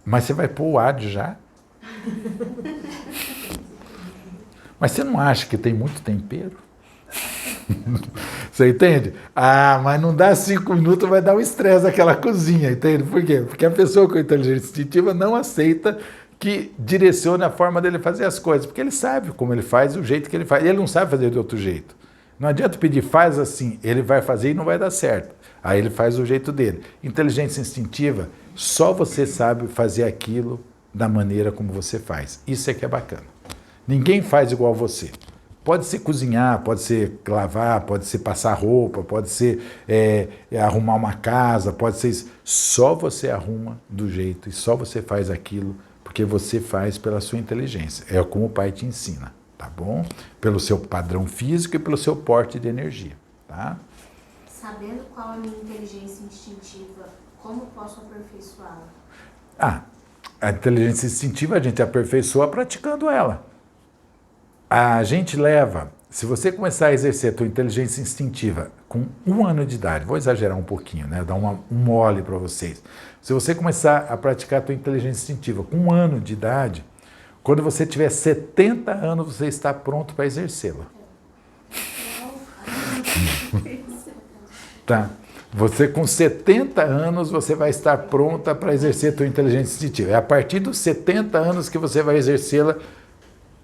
Mas você vai pôr o ad já? Mas você não acha que tem muito tempero? Você entende? Ah, mas não dá 5 minutos, vai dar um estresse aquela cozinha, entende? Por quê? Porque a pessoa com inteligência instintiva não aceita que direcione a forma dele fazer as coisas, porque ele sabe como ele faz, o jeito que ele faz. Ele não sabe fazer de outro jeito. Não adianta pedir, faz assim, ele vai fazer e não vai dar certo. Aí ele faz do jeito dele. Inteligência instintiva, só você sabe fazer aquilo da maneira como você faz. Isso é que é bacana. Ninguém faz igual você. Pode ser cozinhar, pode ser lavar, pode ser passar roupa, pode ser arrumar uma casa, pode ser isso. Só você arruma do jeito e só você faz aquilo porque você faz pela sua inteligência. É como o pai te ensina, tá bom? Pelo seu padrão físico e pelo seu porte de energia, tá? Sabendo qual é a minha inteligência instintiva, como posso aperfeiçoá-la? A inteligência instintiva a gente aperfeiçoa praticando ela. A gente leva, se você começar a exercer a tua inteligência instintiva com 1 ano de idade, vou exagerar um pouquinho, né? Dar um mole para vocês. Se você começar a praticar a tua inteligência instintiva com 1 ano de idade, quando você tiver 70 anos, você está pronto para exercê-la. Tá? Você com 70 anos, você vai estar pronta para exercer a tua inteligência instintiva. É a partir dos 70 anos que você vai exercê-la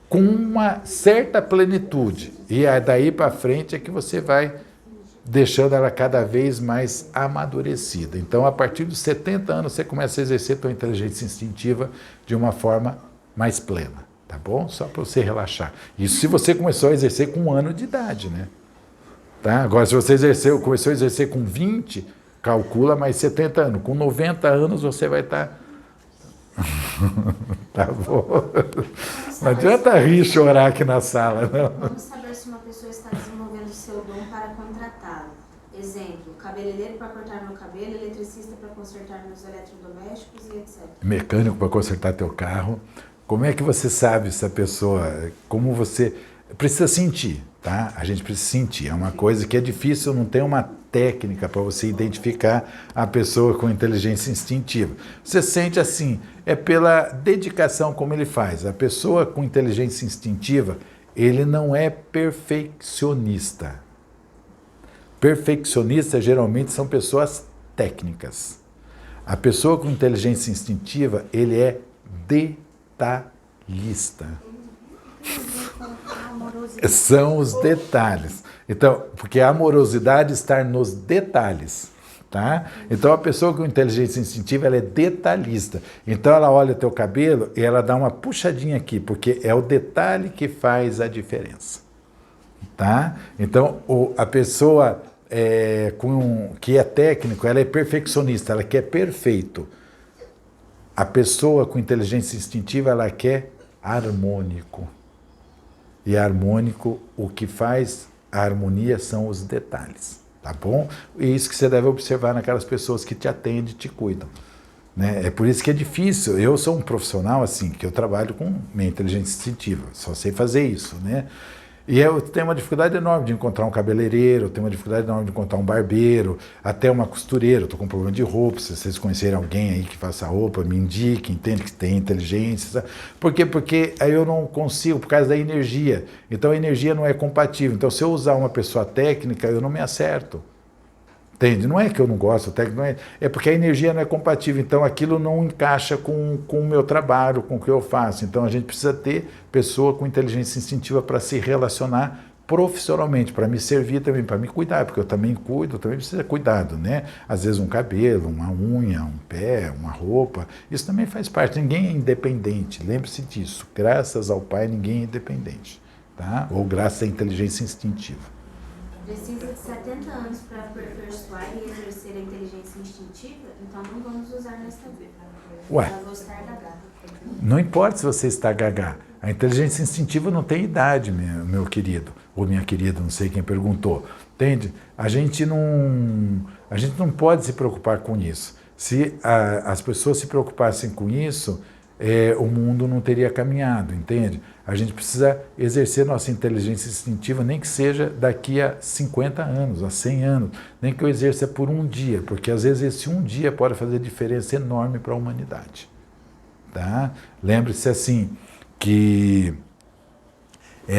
com uma certa plenitude. E daí para frente é que você vai deixando ela cada vez mais amadurecida. Então, a partir dos 70 anos, você começa a exercer a tua inteligência instintiva de uma forma mais plena, tá bom? Só para você relaxar. Isso se você começou a exercer com 1 ano de idade, né? Tá? Agora, se você começou a exercer com 20, calcula mais 70 anos. Com 90 anos, você vai estar... Tá bom? Não adianta rir e chorar aqui na sala, não. Vamos saber se uma pessoa está desenvolvendo seu dom para contratá-lo. Exemplo, cabeleireiro para cortar meu cabelo, eletricista para consertar meus eletrodomésticos e etc. Mecânico para consertar teu carro. Como é que você sabe se a pessoa... Como você... Precisa sentir, tá? A gente precisa sentir. É uma coisa que é difícil, não tem uma técnica para você identificar a pessoa com inteligência instintiva. Você sente assim, é pela dedicação como ele faz. A pessoa com inteligência instintiva, ele não é perfeccionista. Perfeccionistas geralmente são pessoas técnicas. A pessoa com inteligência instintiva, ele é detalhista. São os detalhes. Então, porque a amorosidade está nos detalhes, tá? Então, a pessoa com inteligência instintiva, ela é detalhista. Então, ela olha teu cabelo e ela dá uma puxadinha aqui, porque é o detalhe que faz a diferença, tá? Então, a pessoa que é técnico, ela é perfeccionista, ela quer perfeito. A pessoa com inteligência instintiva, ela quer harmônico. E harmônico, o que faz a harmonia são os detalhes, tá bom? E isso que você deve observar naquelas pessoas que te atendem e te cuidam, né? É por isso que é difícil. Eu sou um profissional assim, que eu trabalho com minha inteligência instintiva, só sei fazer isso, né? E eu tenho uma dificuldade enorme de encontrar um cabeleireiro, eu tenho uma dificuldade enorme de encontrar um barbeiro, até uma costureira. Eu estou com um problema de roupa. Se vocês conhecerem alguém aí que faça roupa, me indique, entende que tem inteligência. Sabe? Por quê? Porque aí eu não consigo, por causa da energia. Então a energia não é compatível. Então se eu usar uma pessoa técnica, eu não me acerto. Entende? Não é que eu não gosto, não é, é porque a energia não é compatível, então aquilo não encaixa com o meu trabalho, com o que eu faço. Então a gente precisa ter pessoa com inteligência instintiva para se relacionar profissionalmente, para me servir também, para me cuidar, porque eu também cuido, também preciso de cuidado, né? Às vezes um cabelo, uma unha, um pé, uma roupa, isso também faz parte. Ninguém é independente, lembre-se disso. Graças ao Pai, ninguém é independente, tá? Ou graças à inteligência instintiva. Precisa de 70 anos para aperfeiçoar e exercer a inteligência instintiva, então não vamos usar nesta vida. Ué, Para gostar da garra. não importa se você está gagá. A inteligência instintiva não tem idade, meu querido, ou minha querida, não sei quem perguntou. Entende? A gente não pode se preocupar com isso. Se as pessoas se preocupassem com isso, o mundo não teria caminhado, entende? A gente precisa exercer nossa inteligência instintiva, nem que seja daqui a 50 anos, a 100 anos, nem que eu exerça por um dia, porque às vezes esse um dia pode fazer diferença enorme para a humanidade. Tá? Lembre-se assim, que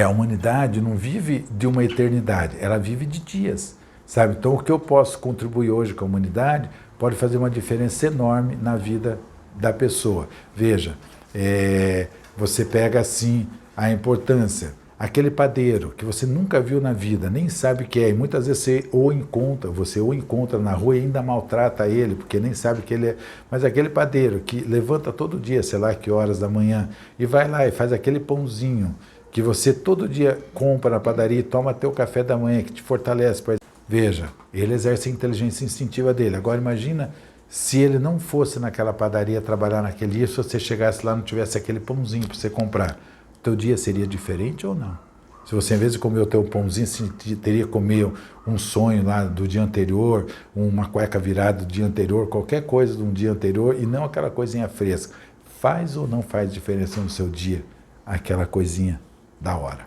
a humanidade não vive de uma eternidade, ela vive de dias, sabe? Então o que eu posso contribuir hoje com a humanidade pode fazer uma diferença enorme na vida da pessoa. Veja, você pega assim a importância, aquele padeiro que você nunca viu na vida, nem sabe o que é, e muitas vezes você o encontra na rua e ainda maltrata ele, porque nem sabe que ele é, mas aquele padeiro que levanta todo dia, sei lá que horas da manhã, e vai lá e faz aquele pãozinho que você todo dia compra na padaria e toma teu café da manhã, que te fortalece. Veja, ele exerce a inteligência instintiva dele. Agora imagina se ele não fosse naquela padaria trabalhar naquele dia, se você chegasse lá e não tivesse aquele pãozinho para você comprar, o teu dia seria diferente ou não? Se você, em vez de comer o teu pãozinho, teria que comer um sonho lá do dia anterior, uma cueca virada do dia anterior, qualquer coisa de um dia anterior, e não aquela coisinha fresca. Faz ou não faz diferença no seu dia aquela coisinha da hora?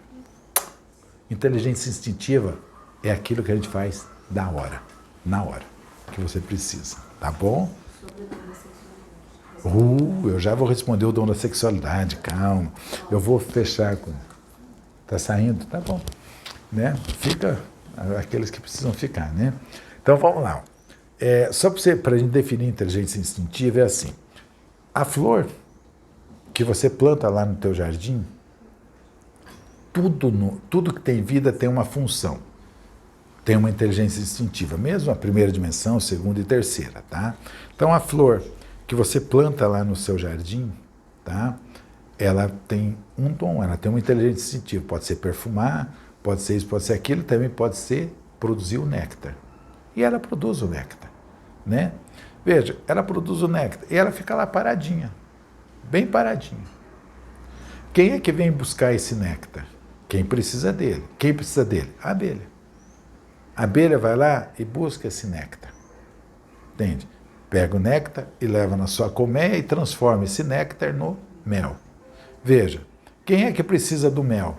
Inteligência instintiva é aquilo que a gente faz da hora, na hora que você precisa, tá bom? Eu já vou responder o dom da sexualidade, calma. Eu vou fechar com... Tá saindo? Tá bom. Né? Fica aqueles que precisam ficar, né? Então vamos lá. Só para a gente definir inteligência instintiva, é assim. A flor que você planta lá no teu jardim, tudo que tem vida tem uma função. Tem uma inteligência instintiva, mesmo a primeira dimensão, segunda e terceira, tá? Então a flor que você planta lá no seu jardim, tá? Ela tem um dom, ela tem uma inteligência instintiva. Pode ser perfumar, pode ser isso, pode ser aquilo, também pode ser produzir o néctar. E ela produz o néctar, né? Veja, ela produz o néctar e ela fica lá paradinha, bem paradinha. Quem é que vem buscar esse néctar? Quem precisa dele. Quem precisa dele? A abelha. A abelha vai lá e busca esse néctar. Entende? Pega o néctar e leva na sua colmeia e transforma esse néctar no mel. Veja, quem é que precisa do mel?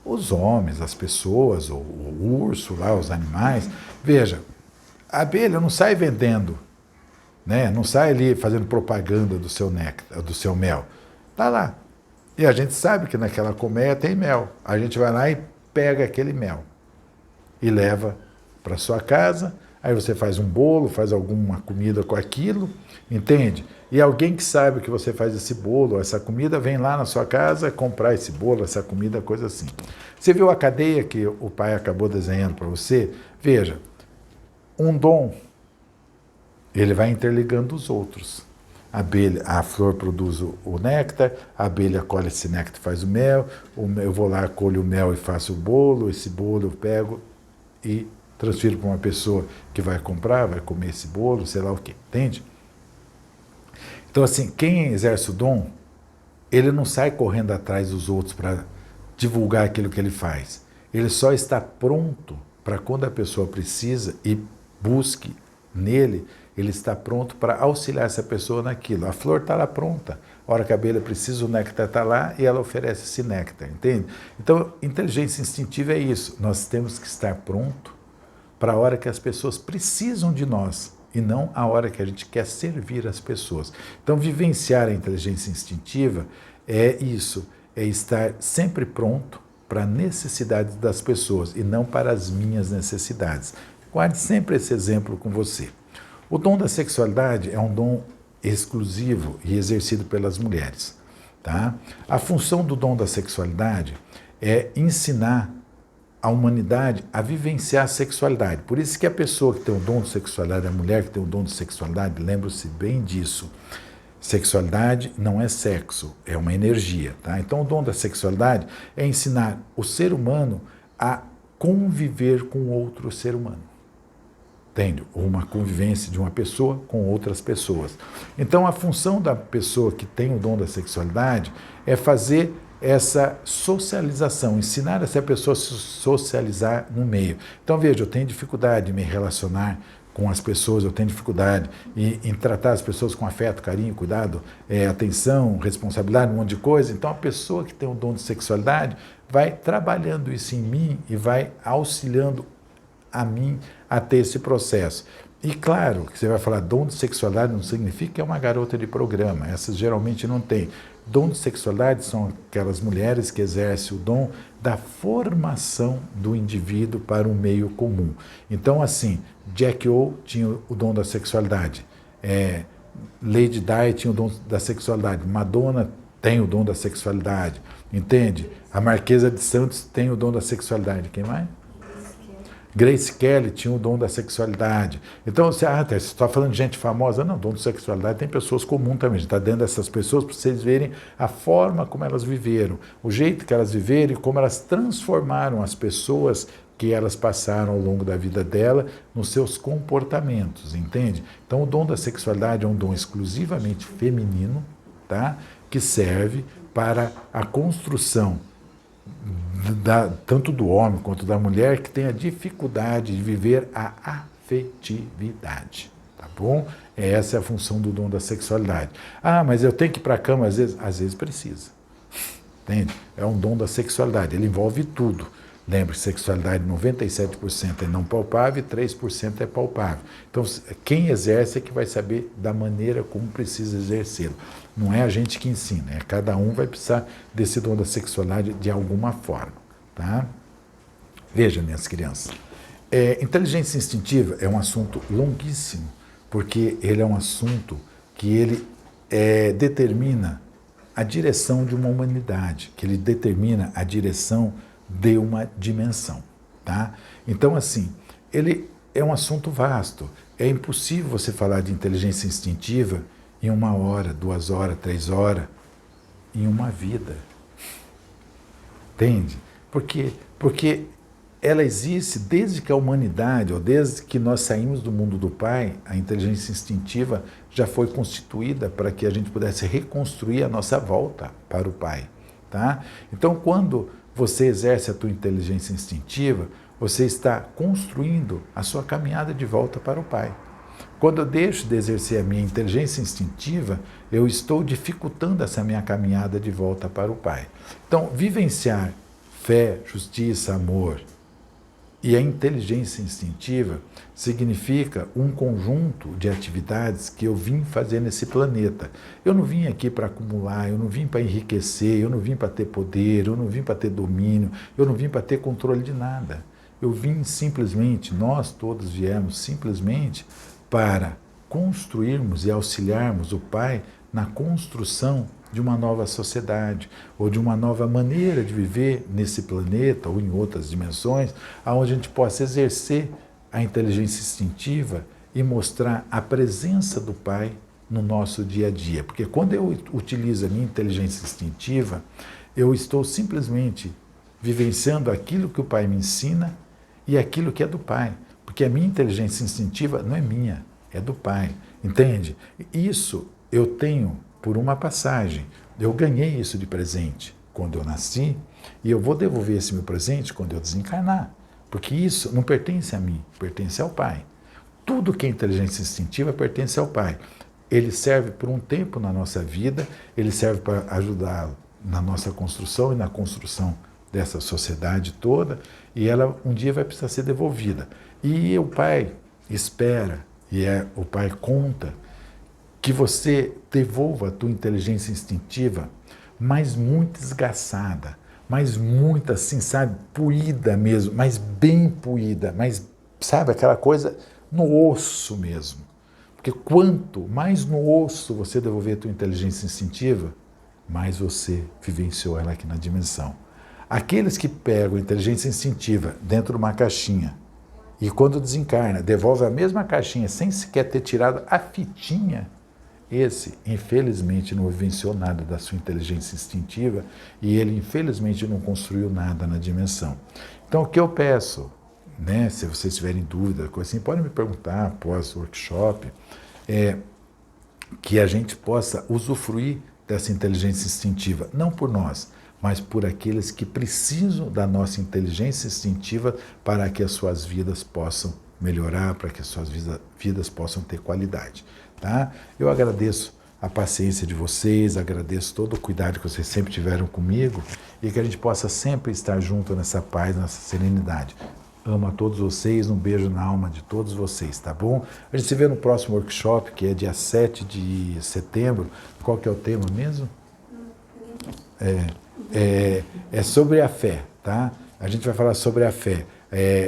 Os homens, as pessoas, o urso lá, os animais. Veja, a abelha não sai vendendo, né? Não sai ali fazendo propaganda do seu néctar, do seu mel. Está lá. E a gente sabe que naquela colmeia tem mel. A gente vai lá e pega aquele mel e leva para sua casa. Aí você faz um bolo, faz alguma comida com aquilo, entende? E alguém que sabe que você faz esse bolo, essa comida, vem lá na sua casa comprar esse bolo, essa comida, coisa assim. Você viu a cadeia que o pai acabou desenhando para você? Veja, um dom, ele vai interligando os outros. A flor produz o néctar, a abelha colhe esse néctar e faz o mel, eu vou lá, colho o mel e faço o bolo, esse bolo eu pego e transfiro para uma pessoa que vai comprar, vai comer esse bolo, sei lá o quê, entende? Então, assim, quem exerce o dom, ele não sai correndo atrás dos outros para divulgar aquilo que ele faz. Ele só está pronto para quando a pessoa precisa e busque nele, ele está pronto para auxiliar essa pessoa naquilo. A flor está lá pronta. A hora que a abelha precisa, o néctar está lá e ela oferece esse néctar, entende? Então, inteligência instintiva é isso. Nós temos que estar pronto para a hora que as pessoas precisam de nós e não a hora que a gente quer servir as pessoas. Então, vivenciar a inteligência instintiva é isso, é estar sempre pronto para a necessidade das pessoas e não para as minhas necessidades. Guarde sempre esse exemplo com você. O dom da sexualidade é um dom exclusivo e exercido pelas mulheres. Tá? A função do dom da sexualidade é ensinar a humanidade a vivenciar a sexualidade. Por isso que a pessoa que tem o dom de sexualidade, a mulher que tem o dom de sexualidade, lembre-se bem disso. Sexualidade não é sexo, é uma energia. Tá? Então o dom da sexualidade é ensinar o ser humano a conviver com outro ser humano. Entende? Uma convivência de uma pessoa com outras pessoas. Então a função da pessoa que tem o dom da sexualidade é fazer essa socialização, ensinar essa pessoa a se socializar no meio. Então veja, eu tenho dificuldade em me relacionar com as pessoas, eu tenho dificuldade em tratar as pessoas com afeto, carinho, cuidado, atenção, responsabilidade, um monte de coisa. Então a pessoa que tem o dom de sexualidade vai trabalhando isso em mim e vai auxiliando a mim a ter esse processo. E claro, que você vai falar dom de sexualidade não significa que é uma garota de programa, essas geralmente não tem. Dom de sexualidade são aquelas mulheres que exercem o dom da formação do indivíduo para um meio comum. Então, assim, Jack O tinha o dom da sexualidade, Lady Di tinha o dom da sexualidade, Madonna tem o dom da sexualidade, entende? A Marquesa de Santos tem o dom da sexualidade. Quem mais? Grace Kelly tinha o dom da sexualidade. Então, você está falando de gente famosa? Não, dom de sexualidade tem pessoas comuns também. A gente está dentro dessas pessoas para vocês verem a forma como elas viveram, o jeito que elas viveram e como elas transformaram as pessoas que elas passaram ao longo da vida dela nos seus comportamentos, entende? Então, o dom da sexualidade é um dom exclusivamente feminino, tá? Que serve para a construção tanto do homem quanto da mulher que tem a dificuldade de viver a afetividade, tá bom? Essa é a função do dom da sexualidade. Ah, mas eu tenho que ir para a cama às vezes precisa, entende? É um dom da sexualidade, ele envolve tudo. Lembre, sexualidade 97% é não palpável e 3% é palpável. Então, quem exerce é que vai saber da maneira como precisa exercê-lo. Não é a gente que ensina, cada um vai precisar desse dom da sexualidade de alguma forma. Tá? Veja, minhas crianças, inteligência instintiva é um assunto longuíssimo, porque ele é um assunto que ele determina a direção de uma humanidade, que ele determina a direção de uma dimensão, tá? Então, assim, ele é um assunto vasto. É impossível você falar de inteligência instintiva em 1 hora, 2 horas, 3 horas, em uma vida. Entende? Porque ela existe desde que a humanidade, ou desde que nós saímos do mundo do Pai, a inteligência instintiva já foi constituída para que a gente pudesse reconstruir a nossa volta para o Pai, tá? Então, quando você exerce a tua inteligência instintiva, você está construindo a sua caminhada de volta para o Pai. Quando eu deixo de exercer a minha inteligência instintiva, eu estou dificultando essa minha caminhada de volta para o Pai. Então, vivenciar fé, justiça, amor e a inteligência instintiva significa um conjunto de atividades que eu vim fazer nesse planeta. Eu não vim aqui para acumular, eu não vim para enriquecer, eu não vim para ter poder, eu não vim para ter domínio, eu não vim para ter controle de nada. Eu vim simplesmente, nós todos viemos simplesmente para construirmos e auxiliarmos o Pai na construção de uma nova sociedade ou de uma nova maneira de viver nesse planeta ou em outras dimensões, onde a gente possa exercer a inteligência instintiva e mostrar a presença do Pai no nosso dia a dia. Porque quando eu utilizo a minha inteligência instintiva, eu estou simplesmente vivenciando aquilo que o Pai me ensina e aquilo que é do Pai. Porque a minha inteligência instintiva não é minha, é do Pai. Entende? Isso eu tenho por uma passagem. Eu ganhei isso de presente quando eu nasci e eu vou devolver esse meu presente quando eu desencarnar. Porque isso não pertence a mim, pertence ao Pai. Tudo que é inteligência instintiva pertence ao Pai. Ele serve por um tempo na nossa vida, ele serve para ajudar na nossa construção e na construção dessa sociedade toda, e ela um dia vai precisar ser devolvida. E o Pai espera, o Pai conta, que você devolva a tua inteligência instintiva, mas muito esgaçada, mas muito assim, sabe, puída mesmo, mas bem puída, mas sabe, aquela coisa no osso mesmo. Porque quanto mais no osso você devolver a tua inteligência instintiva, mais você vivenciou ela aqui na dimensão. Aqueles que pegam a inteligência instintiva dentro de uma caixinha e quando desencarna, devolve a mesma caixinha sem sequer ter tirado a fitinha, esse, infelizmente, não vivenciou nada da sua inteligência instintiva e ele, infelizmente, não construiu nada na dimensão. Então, o que eu peço, né, se vocês tiverem dúvida, coisa assim, podem me perguntar após o workshop, que a gente possa usufruir dessa inteligência instintiva, não por nós, mas por aqueles que precisam da nossa inteligência instintiva para que as suas vidas possam melhorar, para que as suas vidas possam ter qualidade. Tá? Eu agradeço a paciência de vocês, agradeço todo o cuidado que vocês sempre tiveram comigo e que a gente possa sempre estar junto nessa paz, nessa serenidade. Amo a todos vocês, um beijo na alma de todos vocês, tá bom? A gente se vê no próximo workshop, que é dia 7 de setembro. Qual que é o tema mesmo? É sobre a fé, tá? A gente vai falar sobre a fé,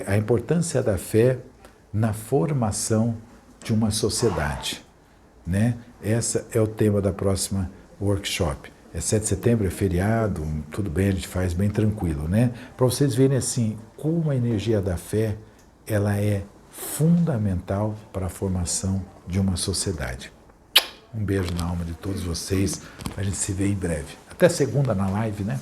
a importância da fé na formação de uma sociedade, né? Esse é o tema da próxima workshop. É 7 de setembro, é feriado, tudo bem, a gente faz bem tranquilo, né? Para vocês verem assim, como a energia da fé, ela é fundamental para a formação de uma sociedade. Um beijo na alma de todos vocês, a gente se vê em breve. Até segunda na live, né?